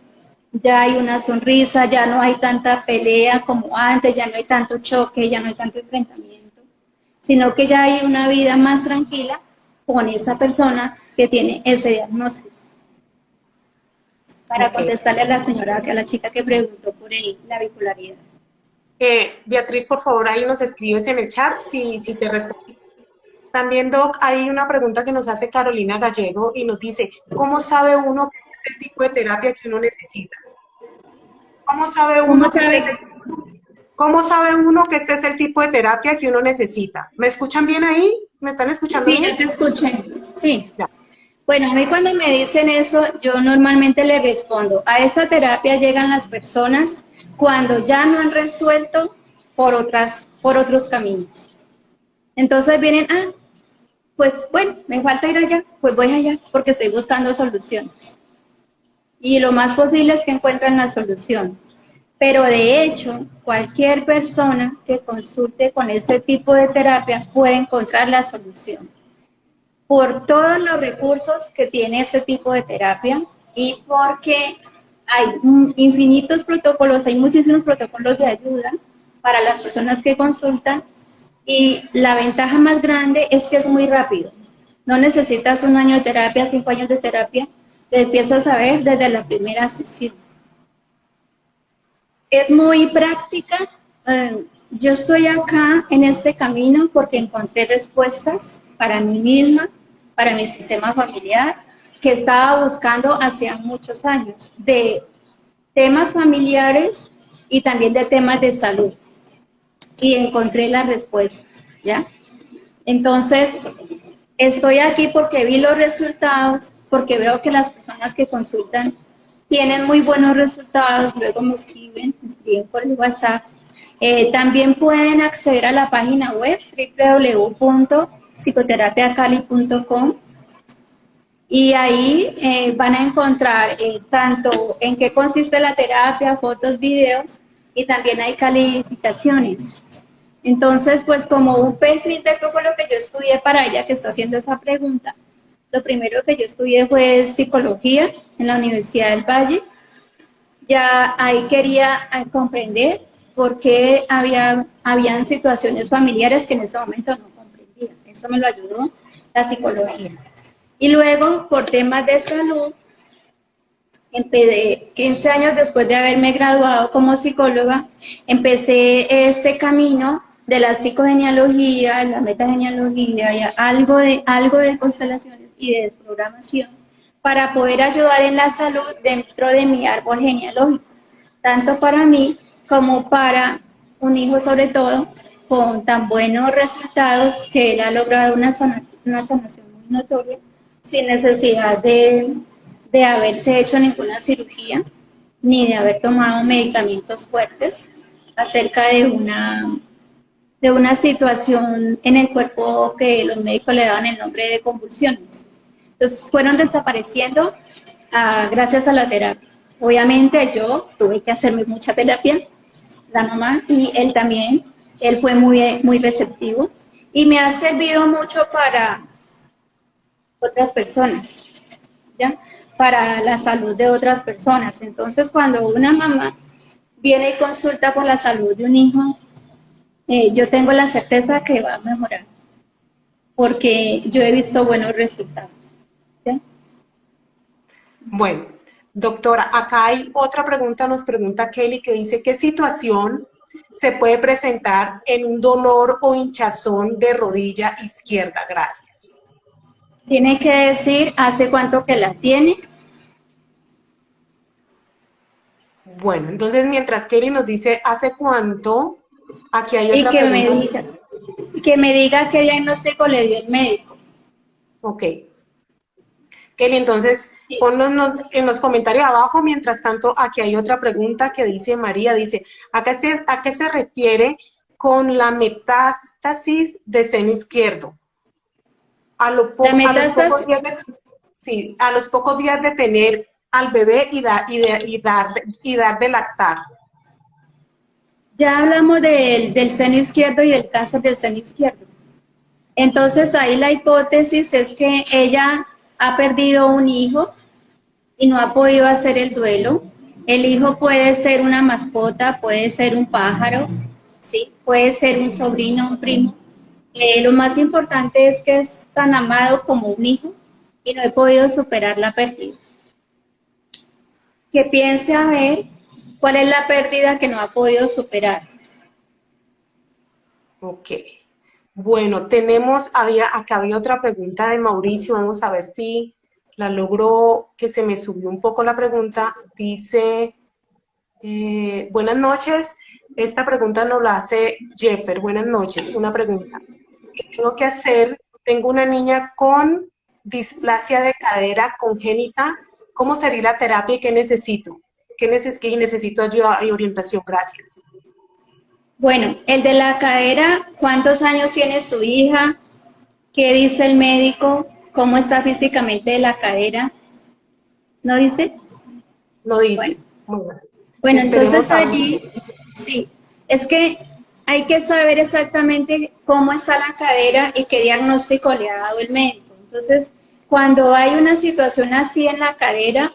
ya hay una sonrisa, ya no hay tanta pelea como antes, ya no hay tanto choque, ya no hay tanto enfrentamiento, sino que ya hay una vida más tranquila con esa persona que tiene ese diagnóstico. Para contestarle a la señora, a la chica que preguntó por la bipolaridad. Beatriz, por favor, ahí nos escribes en el chat si te respondo. También, Doc, hay una pregunta que nos hace Carolina Gallego y nos dice, ¿cómo sabe uno qué es el tipo de terapia que uno necesita? ¿Cómo sabe uno que este es el tipo de terapia que uno necesita? ¿Me escuchan bien ahí? ¿Me están escuchando bien? Sí, ya te escuché. Sí. Ya. Bueno, a mí cuando me dicen eso, yo normalmente le respondo, a esta terapia llegan las personas cuando ya no han resuelto por otros caminos. Entonces vienen, pues bueno, me falta ir allá, pues voy allá, porque estoy buscando soluciones. Y lo más posible es que encuentren la solución. Pero de hecho, cualquier persona que consulte con este tipo de terapia puede encontrar la solución. Por todos los recursos que tiene este tipo de terapia y porque hay infinitos protocolos, hay muchísimos protocolos de ayuda para las personas que consultan y la ventaja más grande es que es muy rápido. No necesitas 1 año de terapia, 5 años de terapia, te empiezas a ver desde la primera sesión. Es muy práctica. Yo estoy acá en este camino porque encontré respuestas para mí misma, para mi sistema familiar, que estaba buscando hace muchos años, de temas familiares y también de temas de salud. Y encontré las respuestas, ¿ya? Entonces, estoy aquí porque vi los resultados, porque veo que las personas que consultan tienen muy buenos resultados, luego me escriben por el WhatsApp. También pueden acceder a la página web www.psicoterapiacali.com y ahí van a encontrar tanto en qué consiste la terapia, fotos, videos y también hay calificaciones. Entonces, pues como un perfil de todo lo que yo estudié para ella que está haciendo esa pregunta, lo primero que yo estudié fue psicología en la Universidad del Valle. Ya ahí quería comprender por qué habían situaciones familiares que en ese momento no comprendía. Eso me lo ayudó la psicología. Y luego, por temas de salud, 15 años después de haberme graduado como psicóloga, empecé este camino de la psicogenealogía, la metagenealogía, y algo de constelaciones y de desprogramación, para poder ayudar en la salud dentro de mi árbol genealógico, tanto para mí como para un hijo, sobre todo, con tan buenos resultados que él ha logrado una sanación muy notoria, sin necesidad de haberse hecho ninguna cirugía, ni de haber tomado medicamentos fuertes acerca de una situación en el cuerpo que los médicos le daban el nombre de convulsiones. Entonces fueron desapareciendo gracias a la terapia. Obviamente yo tuve que hacerme mucha terapia, la mamá, y él también, él fue muy receptivo y me ha servido mucho para otras personas, ¿ya? Para la salud de otras personas. Entonces, cuando una mamá viene y consulta por la salud de un hijo, yo tengo la certeza que va a mejorar, porque yo he visto buenos resultados. ¿Sí? Bueno, doctora, acá hay otra pregunta, nos pregunta Kelly, que dice, ¿qué situación se puede presentar en un dolor o hinchazón de rodilla izquierda? Gracias. Tiene que decir hace cuánto que la tiene. Bueno, entonces mientras Kelly nos dice hace cuánto, aquí hay Y otra pregunta. que me diga qué diagnóstico le dio el médico. Ok. Kelly, entonces ponnos en los comentarios abajo. Mientras tanto, aquí hay otra pregunta que dice María, dice, ¿a qué se refiere con la metástasis de seno izquierdo? A los pocos días de tener al bebé y dar de lactar. Ya hablamos del seno izquierdo y del cáncer del seno izquierdo. Entonces ahí la hipótesis es que ella ha perdido un hijo y no ha podido hacer el duelo. El hijo puede ser una mascota, puede ser un pájaro, ¿sí? Puede ser un sobrino, un primo. Lo más importante es que es tan amado como un hijo y no he podido superar la pérdida. Que piense a ver cuál es la pérdida que no ha podido superar. Ok. Bueno, acá había otra pregunta de Mauricio, vamos a ver si la logro, que se me subió un poco la pregunta. Dice, buenas noches, esta pregunta nos la hace Jeffer, buenas noches, una pregunta. ¿Qué tengo que hacer? Tengo una niña con displasia de cadera congénita, ¿cómo sería la terapia y qué necesito? Necesito ayuda y orientación, gracias. Bueno, el de la cadera, ¿cuántos años tiene su hija? ¿Qué dice el médico? ¿Cómo está físicamente de la cadera? ¿No dice? No dice. Bueno, entonces allí, sí, es que hay que saber exactamente cómo está la cadera y qué diagnóstico le ha dado el médico. Entonces, cuando hay una situación así en la cadera,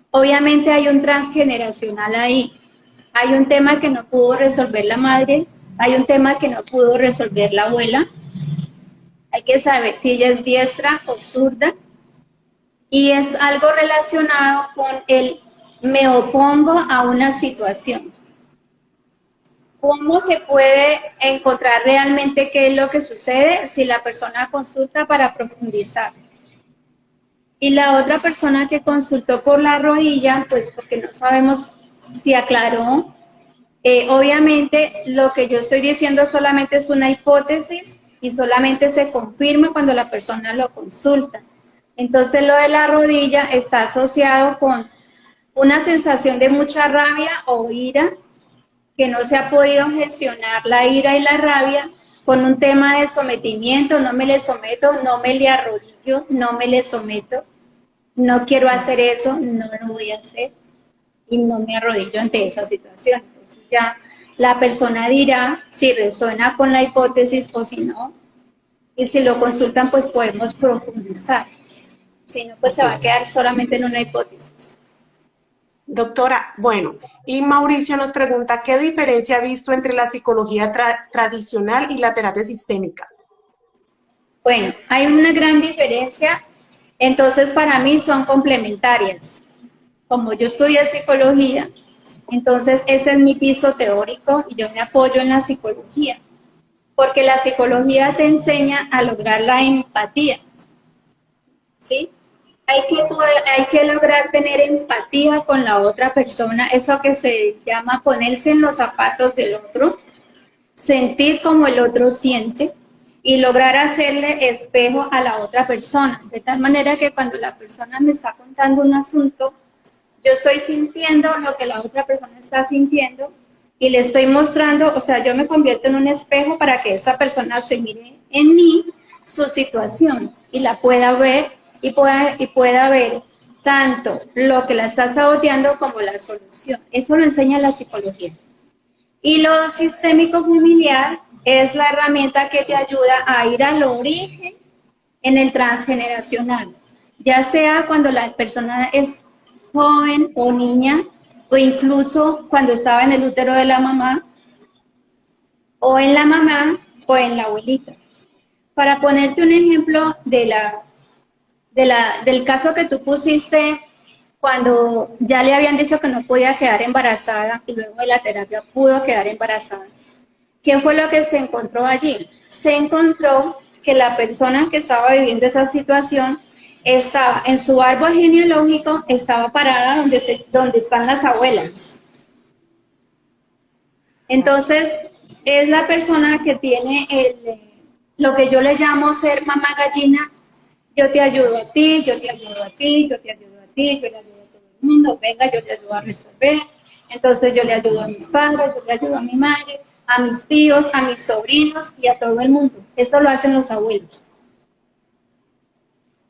obviamente hay un transgeneracional ahí. Hay un tema que no pudo resolver la madre, hay un tema que no pudo resolver la abuela. Hay que saber si ella es diestra o zurda. Y es algo relacionado con el me opongo a una situación. ¿Cómo se puede encontrar realmente qué es lo que sucede si la persona consulta para profundizar? Y la otra persona que consultó por la rodilla, pues porque no sabemos si aclaró. Obviamente lo que yo estoy diciendo solamente es una hipótesis y solamente se confirma cuando la persona lo consulta. Entonces lo de la rodilla está asociado con una sensación de mucha rabia o ira, que no se ha podido gestionar la ira y la rabia con un tema de sometimiento, no me le someto, no me le arrodillo, no me le someto, no quiero hacer eso, no lo voy a hacer y no me arrodillo ante esa situación. Entonces ya la persona dirá si resuena con la hipótesis o si no, y si lo consultan pues podemos profundizar, si no pues se va a quedar solamente en una hipótesis. Doctora, bueno, y Mauricio nos pregunta, ¿qué diferencia ha visto entre la psicología tradicional y la terapia sistémica? Bueno, hay una gran diferencia Entonces, para mí son complementarias. Como yo estudié psicología, entonces ese es mi piso teórico y yo me apoyo en la psicología, porque la psicología te enseña a lograr la empatía, ¿sí? Hay que lograr tener empatía con la otra persona, eso que se llama ponerse en los zapatos del otro, sentir como el otro siente y lograr hacerle espejo a la otra persona, de tal manera que cuando la persona me está contando un asunto, yo estoy sintiendo lo que la otra persona está sintiendo y le estoy mostrando, o sea, yo me convierto en un espejo para que esa persona se mire en mí su situación y la pueda ver y pueda ver tanto lo que la está saboteando como la solución. Eso lo enseña la psicología. Y lo sistémico familiar es la herramienta que te ayuda a ir al origen en el transgeneracional, ya sea cuando la persona es joven o niña, o incluso cuando estaba en el útero de la mamá, o en la mamá, o en la abuelita. Para ponerte un ejemplo del caso que tú pusiste, cuando ya le habían dicho que no podía quedar embarazada y luego de la terapia pudo quedar embarazada. ¿Qué fue lo que se encontró allí? Se encontró que la persona que estaba viviendo esa situación estaba en su árbol genealógico, estaba parada donde están las abuelas. Entonces, es la persona que tiene lo que yo le llamo ser mamá gallina. Yo te ayudo a ti, yo te ayudo a ti, yo te ayudo a ti, yo le ayudo a todo el mundo, venga, yo te ayudo a resolver. Entonces yo le ayudo a mis padres, yo le ayudo a mi madre, a mis tíos, a mis sobrinos y a todo el mundo. Eso lo hacen los abuelos.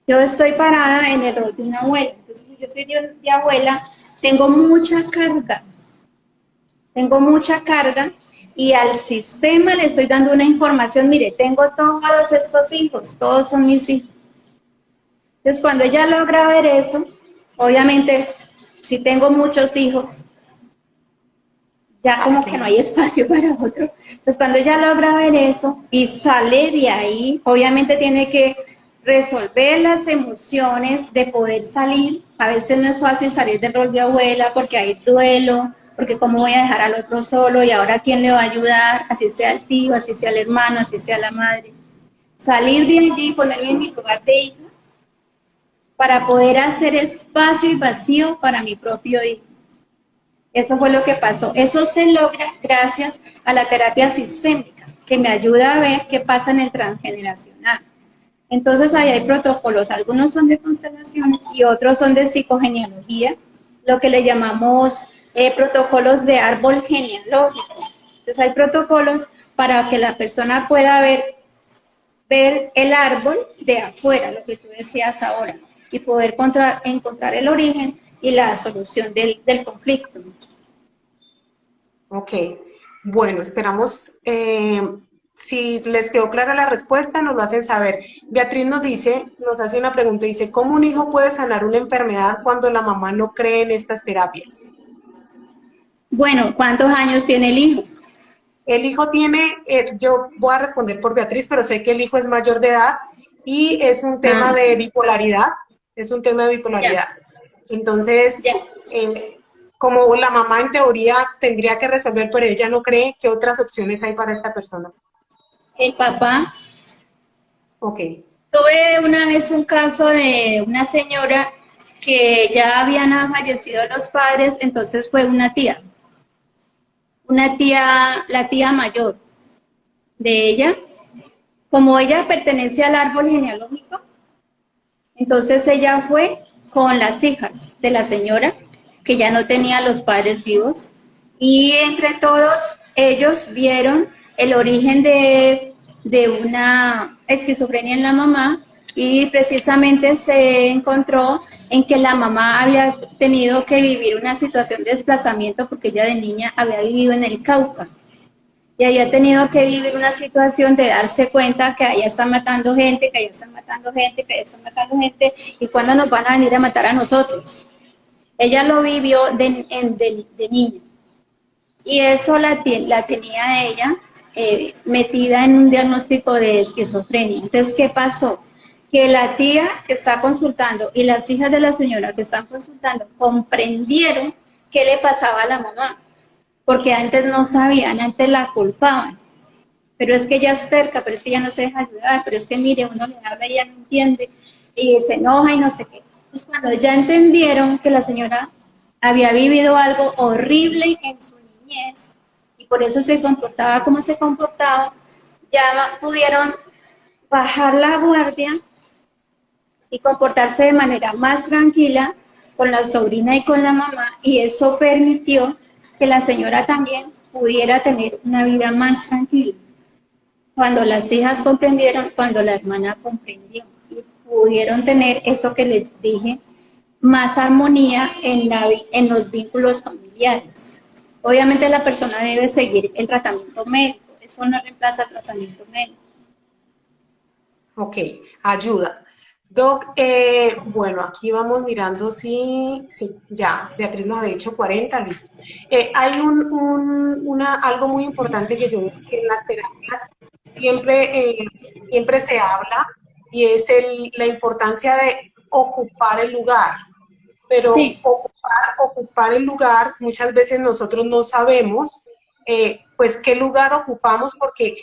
Yo estoy parada en el rol de una abuela. Entonces, si yo soy de abuela, tengo mucha carga y al sistema le estoy dando una información, mire, tengo todos estos hijos, todos son mis hijos. Entonces, cuando ella logra ver eso, obviamente, si tengo muchos hijos, ya como que no hay espacio para otro. Entonces, cuando ella logra ver eso y sale de ahí, obviamente tiene que resolver las emociones de poder salir. A veces no es fácil salir del rol de abuela porque hay duelo, porque cómo voy a dejar al otro solo y ahora quién le va a ayudar, así sea el tío, así sea el hermano, así sea la madre. Salir de allí y ponerme en mi lugar de hija para poder hacer espacio y vacío para mi propio hijo. Eso fue lo que pasó. Eso se logra gracias a la terapia sistémica, que me ayuda a ver qué pasa en el transgeneracional. Entonces ahí hay protocolos, algunos son de constelaciones y otros son de psicogenealogía, lo que le llamamos protocolos de árbol genealógico. Entonces hay protocolos para que la persona pueda ver el árbol de afuera, lo que tú decías ahora, y poder encontrar el origen y la solución del conflicto. Ok, bueno, esperamos, si les quedó clara la respuesta, nos lo hacen saber. Beatriz nos hace una pregunta, dice, ¿cómo un hijo puede sanar una enfermedad cuando la mamá no cree en estas terapias? Bueno, ¿cuántos años tiene el hijo? El hijo tiene, yo voy a responder por Beatriz, pero sé que el hijo es mayor de edad y es un tema de bipolaridad, Ya. Entonces, Ya. como la mamá en teoría tendría que resolver, pero ella no cree, ¿qué otras opciones hay para esta persona? El papá. Ok. Tuve una vez un caso de una señora que ya habían fallecido los padres, entonces fue una tía, la tía mayor de ella. Como ella pertenece al árbol genealógico, entonces ella fue con las hijas de la señora, que ya no tenía los padres vivos, y entre todos ellos vieron el origen de una esquizofrenia en la mamá, y precisamente se encontró en que la mamá había tenido que vivir una situación de desplazamiento porque ella de niña había vivido en el Cauca y había tenido que vivir una situación de darse cuenta que allá están matando gente, que allá están matando gente, que allá están matando gente, y cuándo nos van a venir a matar a nosotros. Ella lo vivió de niña, y eso la tenía ella metida en un diagnóstico de esquizofrenia. Entonces, ¿qué pasó? que la tía que está consultando y las hijas de la señora que están consultando comprendieron qué le pasaba a la mamá, porque antes no sabían, antes la culpaban. Pero es que ella es terca, pero es que ella no se deja ayudar, pero es que mire, uno le habla y ella no entiende, y se enoja y no sé qué. Entonces cuando ya entendieron que la señora había vivido algo horrible en su niñez, y por eso se comportaba como se comportaba, ya pudieron bajar la guardia y comportarse de manera más tranquila con la sobrina y con la mamá, y eso permitió que la señora también pudiera tener una vida más tranquila. Cuando las hijas comprendieron, cuando la hermana comprendió, y pudieron tener eso que les dije, más armonía en los vínculos familiares. Obviamente la persona debe seguir el tratamiento médico, eso no reemplaza el tratamiento médico. Ok, ayuda. Doc, bueno, aquí vamos mirando si, sí, ya, Beatriz nos ha dicho 40, listo. Hay algo muy importante que yo veo que en las terapias siempre se habla y es la importancia de ocupar el lugar, pero Sí. ocupar el lugar, muchas veces nosotros no sabemos pues qué lugar ocupamos porque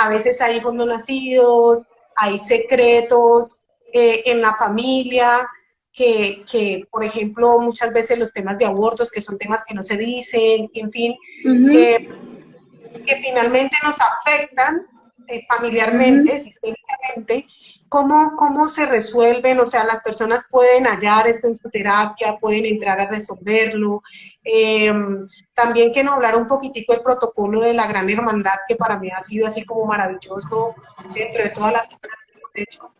a veces hay hijos no nacidos, hay secretos en la familia, por ejemplo, muchas veces los temas de abortos, que son temas que no se dicen, en fin, eh, que finalmente nos afectan familiarmente, sistémicamente. ¿Cómo se resuelven? O sea, las personas pueden hallar esto en su terapia, pueden entrar a resolverlo. También que nos hablara un poquitico del protocolo de la Gran Hermandad, que para mí ha sido así como maravilloso dentro de todas las cosas que hemos hecho.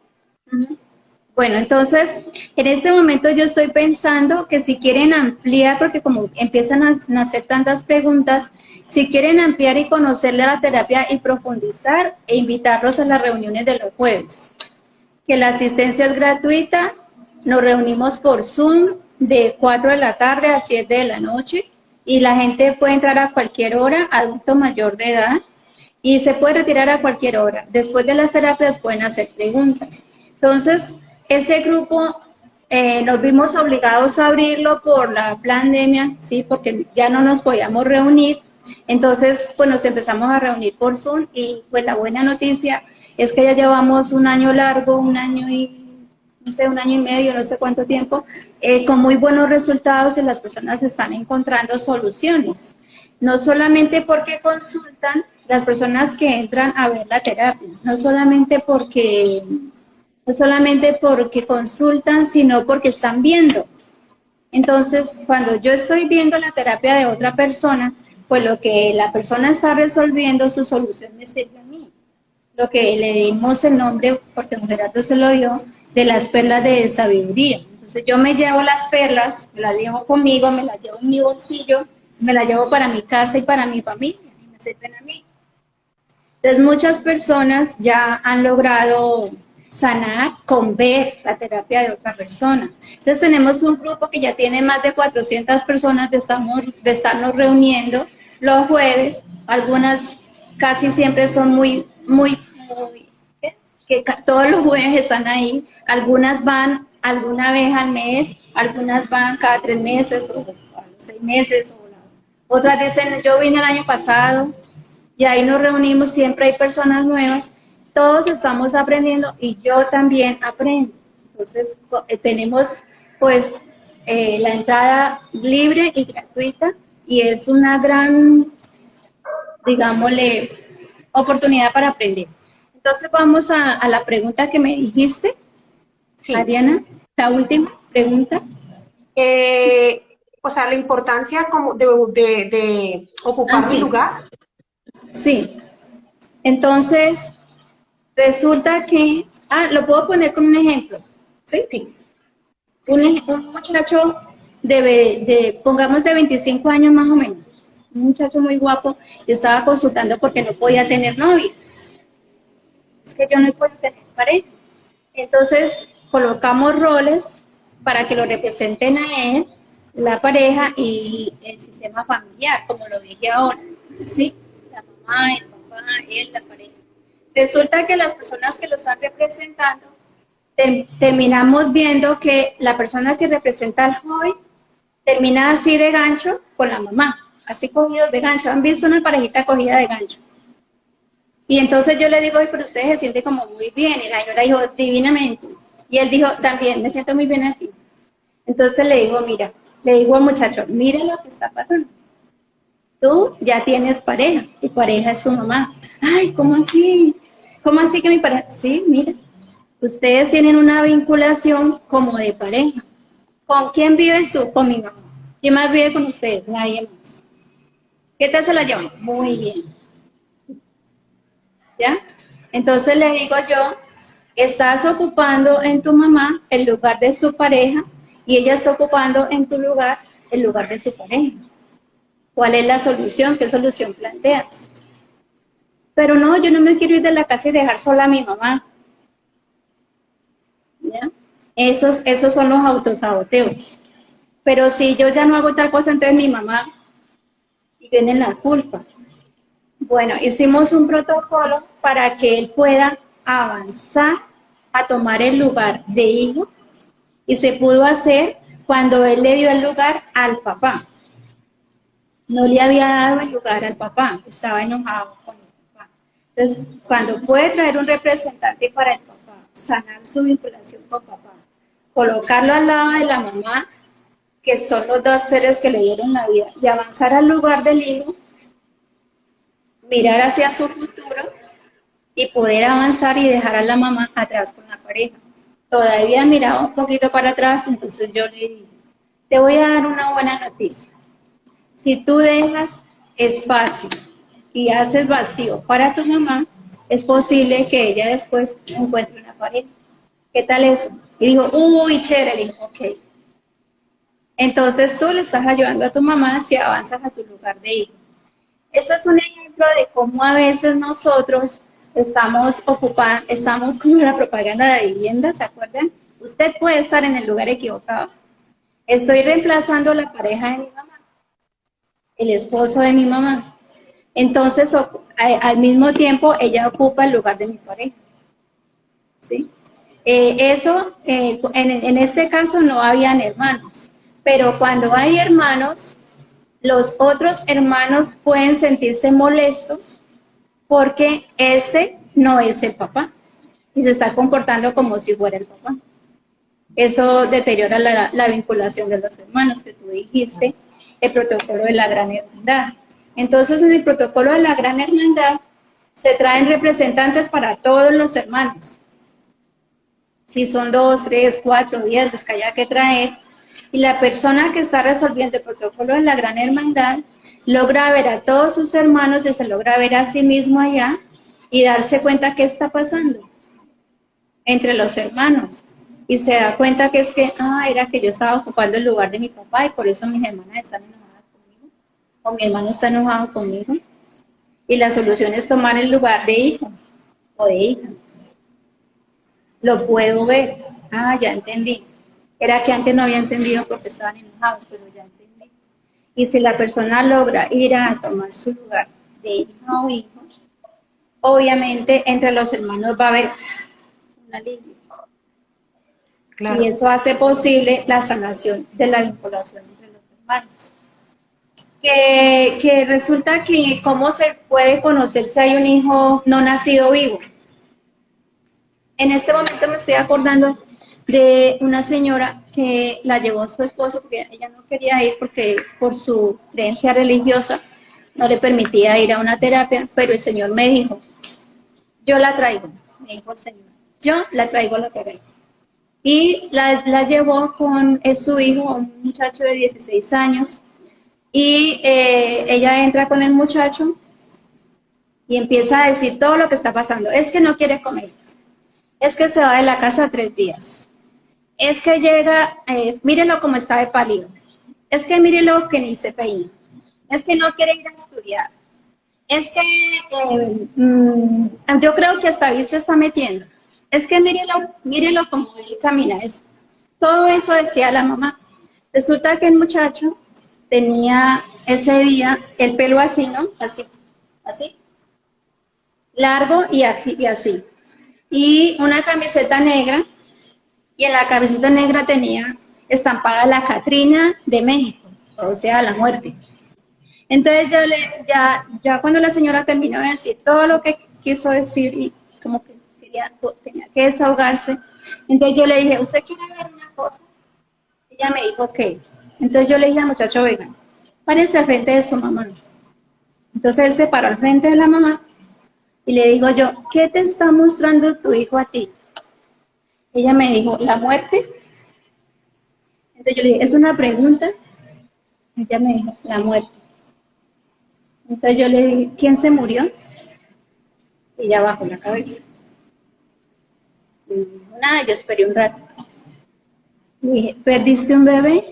Bueno, entonces, en este momento yo estoy pensando que si quieren ampliar, porque como empiezan a nacer tantas preguntas, si quieren ampliar y conocerle a la terapia y profundizar, e invitarlos a las reuniones de los jueves. Que la asistencia es gratuita, nos reunimos por Zoom de 4 de la tarde a 7 de la noche, y la gente puede entrar a cualquier hora, adulto mayor de edad, y se puede retirar a cualquier hora. Después de las terapias pueden hacer preguntas. Entonces, ese grupo nos vimos obligados a abrirlo por la pandemia, ¿sí? Porque ya no nos podíamos reunir. Entonces, pues nos empezamos a reunir por Zoom, y pues la buena noticia es que ya llevamos un año largo, un año y, no sé, un año y medio, no sé cuánto tiempo, con muy buenos resultados, y las personas están encontrando soluciones. No solamente porque consultan, las personas que entran a ver la terapia, no solamente porque consultan, sino porque están viendo. Entonces, cuando yo estoy viendo la terapia de otra persona, pues lo que la persona está resolviendo, su solución me sirve a mí. Lo que le dimos el nombre, porque don Gerardo se lo dio, de las perlas de sabiduría. Entonces yo me llevo las perlas, me las llevo conmigo, me las llevo en mi bolsillo, me las llevo para mi casa y para mi familia, y me sirven a mí. Entonces muchas personas ya han logrado sanar con ver la terapia de otra persona. Entonces tenemos un grupo que ya tiene más de 400 personas de estarnos reuniendo los jueves. Algunas casi siempre son muy, que todos los jueves están ahí. Algunas van alguna vez al mes, algunas van cada 3 meses o 6 meses. Otras dicen, yo vine el año pasado, y ahí nos reunimos, siempre hay personas nuevas, todos estamos aprendiendo y yo también aprendo. Entonces tenemos pues la entrada libre y gratuita, y es una gran, digámosle, oportunidad para aprender. Entonces vamos a la pregunta que me dijiste, Sí. Ariana, la última pregunta. O sea, la importancia como de ocupar mi lugar. Sí. Entonces, resulta que, lo puedo poner con un ejemplo, ¿sí? Sí. Un muchacho pongamos de 25 años más o menos, un muchacho muy guapo, y estaba consultando porque no podía tener novio. Es que yo no puedo tener pareja. Entonces, colocamos roles para que lo representen a él, la pareja y el sistema familiar, como lo dije ahora, ¿sí? La mamá, el papá, él, la pareja. Resulta que las personas que lo están representando terminamos viendo que la persona que representa al joven termina así de gancho con la mamá, así cogido de gancho. ¿Han visto una parejita cogida de gancho? Y entonces yo le digo, "Ay, pero usted se siente como muy bien", y la señora dijo, "Divinamente". Y él dijo, "También, me siento muy bien aquí". Entonces le digo, mira, le digo al muchacho, mira lo que está pasando. Tú ya tienes pareja, tu pareja es tu mamá. Ay, ¿cómo así? ¿Cómo así que mi pareja? Sí, mira, ustedes tienen una vinculación como de pareja. ¿Con quién vives tú? Con mi mamá. ¿Quién más vive con ustedes? Nadie más. ¿Qué tal se la llevan? Muy bien. ¿Ya? Entonces le digo yo, estás ocupando en tu mamá el lugar de su pareja y ella está ocupando en tu lugar el lugar de tu pareja. ¿Cuál es la solución? ¿Qué solución planteas? Pero no, yo no me quiero ir de la casa y dejar sola a mi mamá. ¿Ya? Esos son los autosaboteos. Pero si yo ya no hago tal cosa, entonces mi mamá, y viene la culpa. Bueno, hicimos un protocolo para que él pueda avanzar a tomar el lugar de hijo y se pudo hacer cuando él le dio el lugar al papá. No le había dado el lugar al papá, estaba enojado con el papá. Entonces, cuando puede traer un representante para el papá, sanar su vinculación con papá, colocarlo al lado de la mamá, que son los dos seres que le dieron la vida, y avanzar al lugar del hijo, mirar hacia su futuro y poder avanzar y dejar a la mamá atrás con la pareja. Todavía miraba un poquito para atrás, entonces yo le dije, te voy a dar una buena noticia. Si tú dejas espacio y haces vacío para tu mamá, es posible que ella después encuentre una pareja. ¿Qué tal eso? Y dijo, uy, chévere, le dijo, ok. Entonces tú le estás ayudando a tu mamá si avanzas a tu lugar de hijo. Ese es un ejemplo de cómo a veces nosotros estamos como la propaganda de vivienda, ¿se acuerdan? Usted puede estar en el lugar equivocado. Estoy reemplazando la pareja de mi mamá, el esposo de mi mamá. Entonces, al mismo tiempo, ella ocupa el lugar de mi pareja. ¿Sí? En este caso no habían hermanos, pero cuando hay hermanos, los otros hermanos pueden sentirse molestos porque este no es el papá y se está comportando como si fuera el papá. Eso deteriora la vinculación de los hermanos que tú dijiste, el protocolo de la gran hermandad. Entonces, en el protocolo de la gran hermandad se traen representantes para todos los hermanos. Si son 2, 3, 4, 10, los que haya que traer, y la persona que está resolviendo el protocolo de la gran hermandad logra ver a todos sus hermanos y se logra ver a sí mismo allá y darse cuenta qué está pasando entre los hermanos. Y se da cuenta que es que, era que yo estaba ocupando el lugar de mi papá y por eso mis hermanas están enojadas conmigo, o mi hermano está enojado conmigo. Y la solución es tomar el lugar de hijo o de hija. Lo puedo ver. Ya entendí. Era que antes no había entendido porque estaban enojados, pero ya entendí. Y si la persona logra ir a tomar su lugar de hija o hijo, obviamente entre los hermanos va a haber un alivio. Claro. Y eso hace posible la sanación de la vinculación entre los hermanos. Que resulta que cómo se puede conocer si hay un hijo no nacido vivo. En este momento me estoy acordando de una señora que la llevó su esposo porque ella no quería ir porque por su creencia religiosa no le permitía ir a una terapia, pero el Señor me dijo, yo la traigo, me dijo el Señor, yo la traigo a la terapia. Y la llevó con su hijo, un muchacho de 16 años, y ella entra con el muchacho y empieza a decir todo lo que está pasando. Es que no quiere comer, es que se va de la casa 3 días, es que llega, mírelo como está de pálido, es que mírelo que ni se peina, es que no quiere ir a estudiar, es que yo creo que hasta vicio está metiendo, es que mírelo como él camina. Todo eso decía la mamá. Resulta que el muchacho tenía ese día el pelo así, ¿no? Así, largo y así. Y una camiseta negra y en la cabecita negra tenía estampada la Catrina de México, o sea, la muerte. Entonces ya cuando la señora terminó de decir todo lo que quiso decir y como que tenía que desahogarse, entonces yo le dije, ¿usted quiere ver una cosa? Ella me dijo, ok. Entonces yo le dije al muchacho, venga, párese al frente de su mamá. Entonces él se paró al frente de la mamá y le digo yo, ¿qué te está mostrando tu hijo a ti? Ella me dijo, ¿la muerte? Entonces yo le dije, ¿es una pregunta? Ella me dijo, la muerte. Entonces yo le dije, ¿quién se murió? Y ella bajó la cabeza. Y me dijo, nada, yo esperé un rato. Le dije, ¿perdiste un bebé?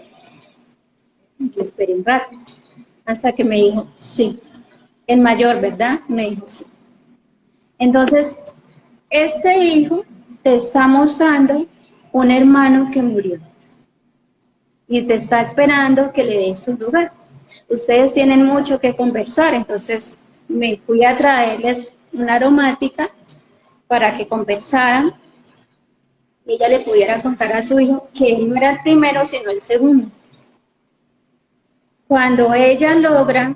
Y yo esperé un rato. Hasta que me dijo, sí. El mayor, ¿verdad? Me dijo, sí. Entonces, este hijo te está mostrando un hermano que murió. Y te está esperando que le des su lugar. Ustedes tienen mucho que conversar, entonces me fui a traerles una aromática para que conversaran y ella le pudiera contar a su hijo que él no era el primero, sino el segundo. Cuando ella logra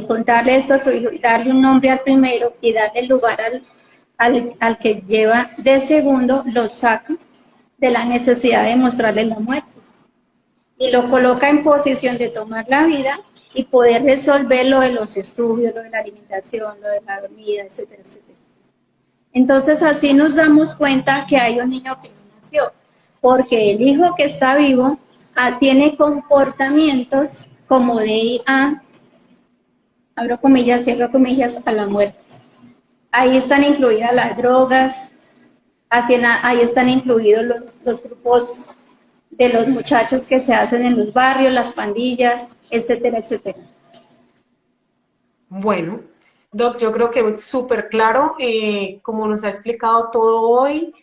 contarle esto a su hijo, darle un nombre al primero y darle el lugar al que lleva de segundo, lo saca de la necesidad de mostrarle la muerte y lo coloca en posición de tomar la vida y poder resolver lo de los estudios, lo de la alimentación, lo de la dormida, etcétera, etcétera. Entonces así nos damos cuenta que hay un niño que no nació, porque el hijo que está vivo tiene comportamientos como de ir a, abro comillas, cierro comillas, a la muerte. Ahí están incluidas las drogas, ahí están incluidos los grupos de los muchachos que se hacen en los barrios, las pandillas, etcétera, etcétera. Bueno, Doc, yo creo que es súper claro, como nos ha explicado todo hoy.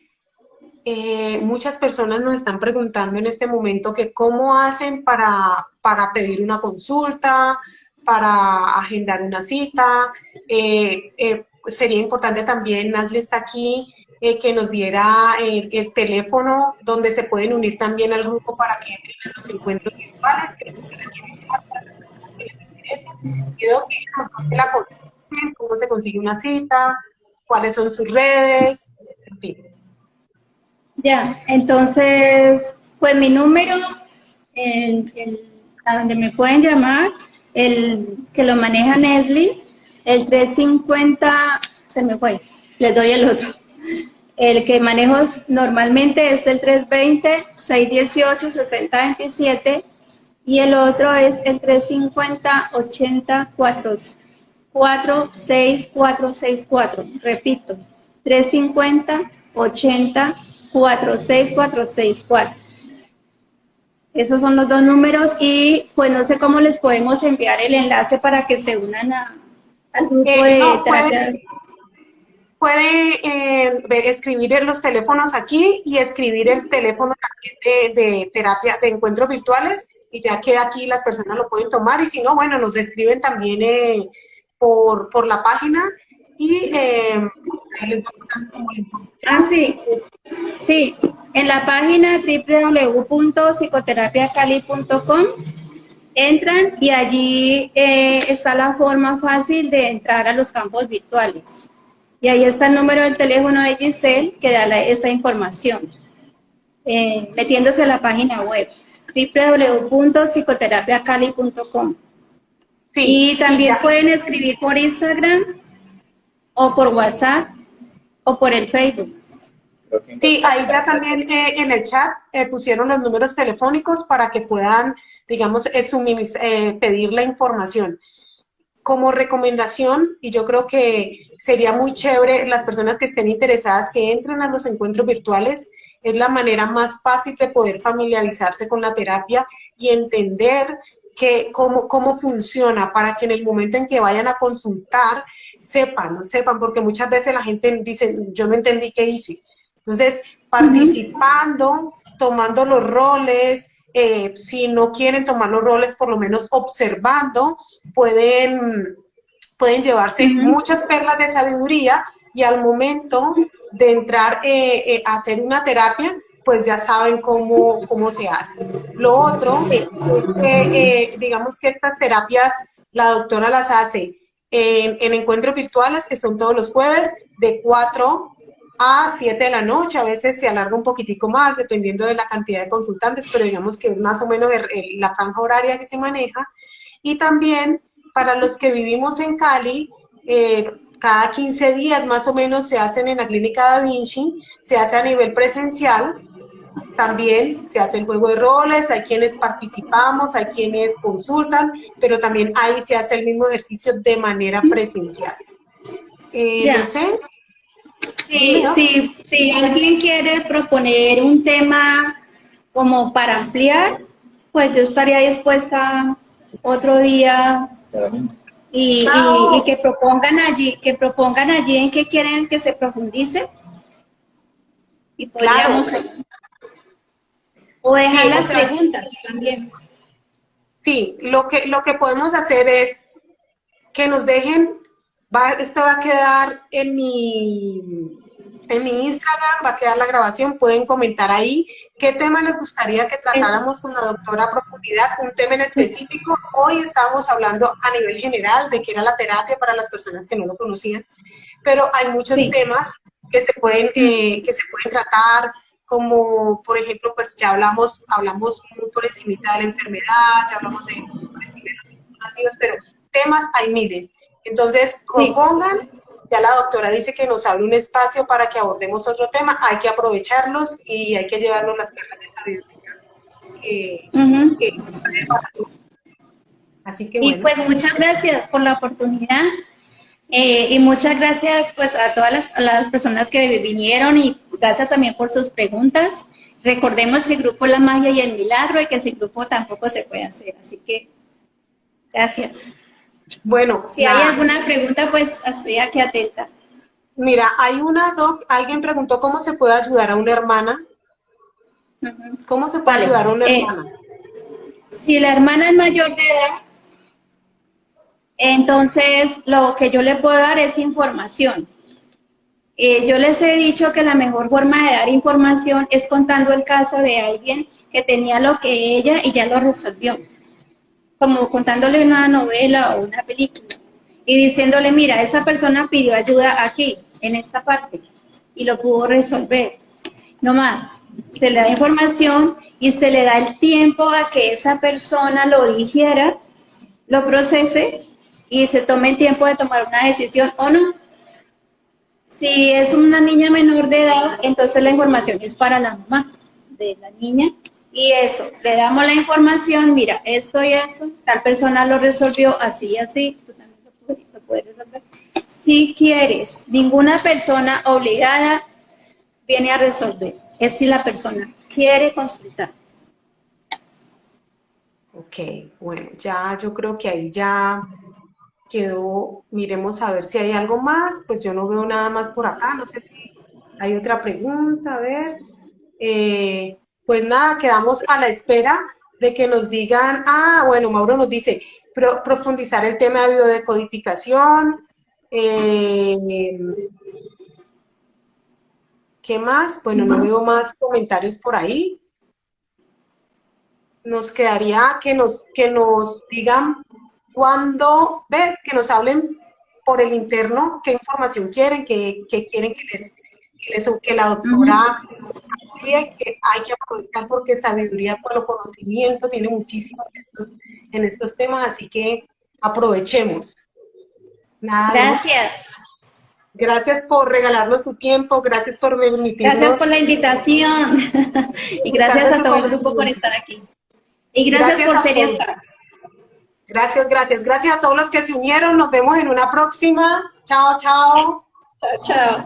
Muchas personas nos están preguntando en este momento que cómo hacen para pedir una consulta, para agendar una cita. Sería importante también, Nasli está aquí, que nos diera el teléfono donde se pueden unir también al grupo para que entren a los encuentros virtuales, que les interesa. Quiero que nos cuente la consulta, cómo se consigue una cita, cuáles son sus redes, en fin. Ya, entonces, pues mi número, a donde me pueden llamar, el que lo maneja Nestlé, el 350, se me fue, les doy el otro. El que manejo normalmente es el 320-618-6027 y el otro es el 350-80-46464. Repito, 350-80-46464. Esos son los dos números y pues no sé cómo les podemos enviar el enlace para que se unan al grupo de terapias. Puede escribir los teléfonos aquí y escribir el teléfono también de terapia, de encuentros virtuales, y ya queda aquí, las personas lo pueden tomar, y si no, bueno, nos escriben también por la página y les sí, en la página www.psicoterapiacali.com entran y allí está la forma fácil de entrar a los campos virtuales. Y ahí está el número del teléfono de Giselle que da esa información, metiéndose a la página web www.psicoterapiacali.com. Sí, y también pueden escribir por Instagram o por WhatsApp o por el Facebook. Sí, ahí ya también en el chat pusieron los números telefónicos para que puedan, digamos, pedir la información. Como recomendación, y yo creo que sería muy chévere las personas que estén interesadas que entren a los encuentros virtuales, es la manera más fácil de poder familiarizarse con la terapia y entender cómo funciona, para que en el momento en que vayan a consultar sepan, porque muchas veces la gente dice, yo no entendí qué hice. Entonces, participando, tomando los roles, si no quieren tomar los roles, por lo menos observando, pueden llevarse muchas perlas de sabiduría, y al momento de entrar a hacer una terapia, pues ya saben cómo se hace. Lo otro Sí. es que, digamos que estas terapias la doctora las hace en encuentros virtuales, que son todos los jueves, de 4 a 7 de la noche, a veces se alarga un poquitico más, dependiendo de la cantidad de consultantes, pero digamos que es más o menos la franja horaria que se maneja. Y también para los que vivimos en Cali, cada 15 días más o menos se hacen en la Clínica Da Vinci, se hace a nivel presencial, también se hace el juego de roles, hay quienes participamos, hay quienes consultan, pero también ahí se hace el mismo ejercicio de manera presencial. Ya. No sé. Si alguien quiere proponer un tema como para ampliar, pues yo estaría dispuesta otro día y que propongan allí en qué quieren que se profundice y podríamos Claro. o dejar Sí, las preguntas también. Sí, lo que podemos hacer es que nos dejen, esto va a quedar en mi Instagram, va a quedar la grabación, pueden comentar ahí qué tema les gustaría que tratáramos con la doctora a profundidad, un tema en específico. Hoy estábamos hablando a nivel general de qué era la terapia para las personas que no lo conocían, pero hay muchos temas que se pueden tratar, como por ejemplo, pues ya hablamos muy por encimita de la enfermedad, ya hablamos de nacidos, pero temas hay miles. Entonces, propongan, ya la doctora dice que nos abre un espacio para que abordemos otro tema, hay que aprovecharlos y hay que llevarnos las perlas de sabiduría. Así que bueno. Y pues muchas gracias por la oportunidad. Y muchas gracias pues a todas las personas que vinieron y gracias también por sus preguntas. Recordemos que el grupo La Magia y el Milagro y que sin grupo tampoco se puede hacer. Así que gracias. Bueno, si hay alguna pregunta, pues estoy aquí atenta. Mira, hay una, alguien preguntó cómo se puede ayudar a una hermana. ¿Cómo se puede ayudar a una hermana? Si la hermana es mayor de edad, entonces lo que yo le puedo dar es información. Yo les he dicho que la mejor forma de dar información es contando el caso de alguien que tenía lo que ella y ya lo resolvió. Como contándole una novela o una película y diciéndole, mira, esa persona pidió ayuda aquí, en esta parte, y lo pudo resolver. No más, se le da información y se le da el tiempo a que esa persona lo digiera, lo procese y se tome el tiempo de tomar una decisión o no. Si es una niña menor de edad, entonces la información es para la mamá de la niña. Y eso, le damos la información, mira, esto y eso, tal persona lo resolvió así y así, tú también lo puedes resolver. Si quieres, ninguna persona obligada viene a resolver, es si la persona quiere consultar. Ok, bueno, ya yo creo que ahí ya quedó, miremos a ver si hay algo más, pues yo no veo nada más por acá, no sé si hay otra pregunta, a ver. Pues nada, quedamos a la espera de que nos digan, bueno, Mauro nos dice, profundizar el tema de biodecodificación, ¿qué más? Bueno, no veo más comentarios por ahí. Nos quedaría que nos digan cuándo, que nos hablen por el interno, qué información quieren, qué quieren que la doctora que hay que aprovechar porque sabiduría por el conocimiento tiene muchísimo en estos temas, así que aprovechemos. Nada, gracias. Gracias por regalarnos su tiempo, gracias por permitirnos. Gracias por la invitación y gracias a todo el grupo por estar aquí. Y gracias por ser esta. Gracias a todos los que se unieron, nos vemos en una próxima. Chao, chao. Chao, chao.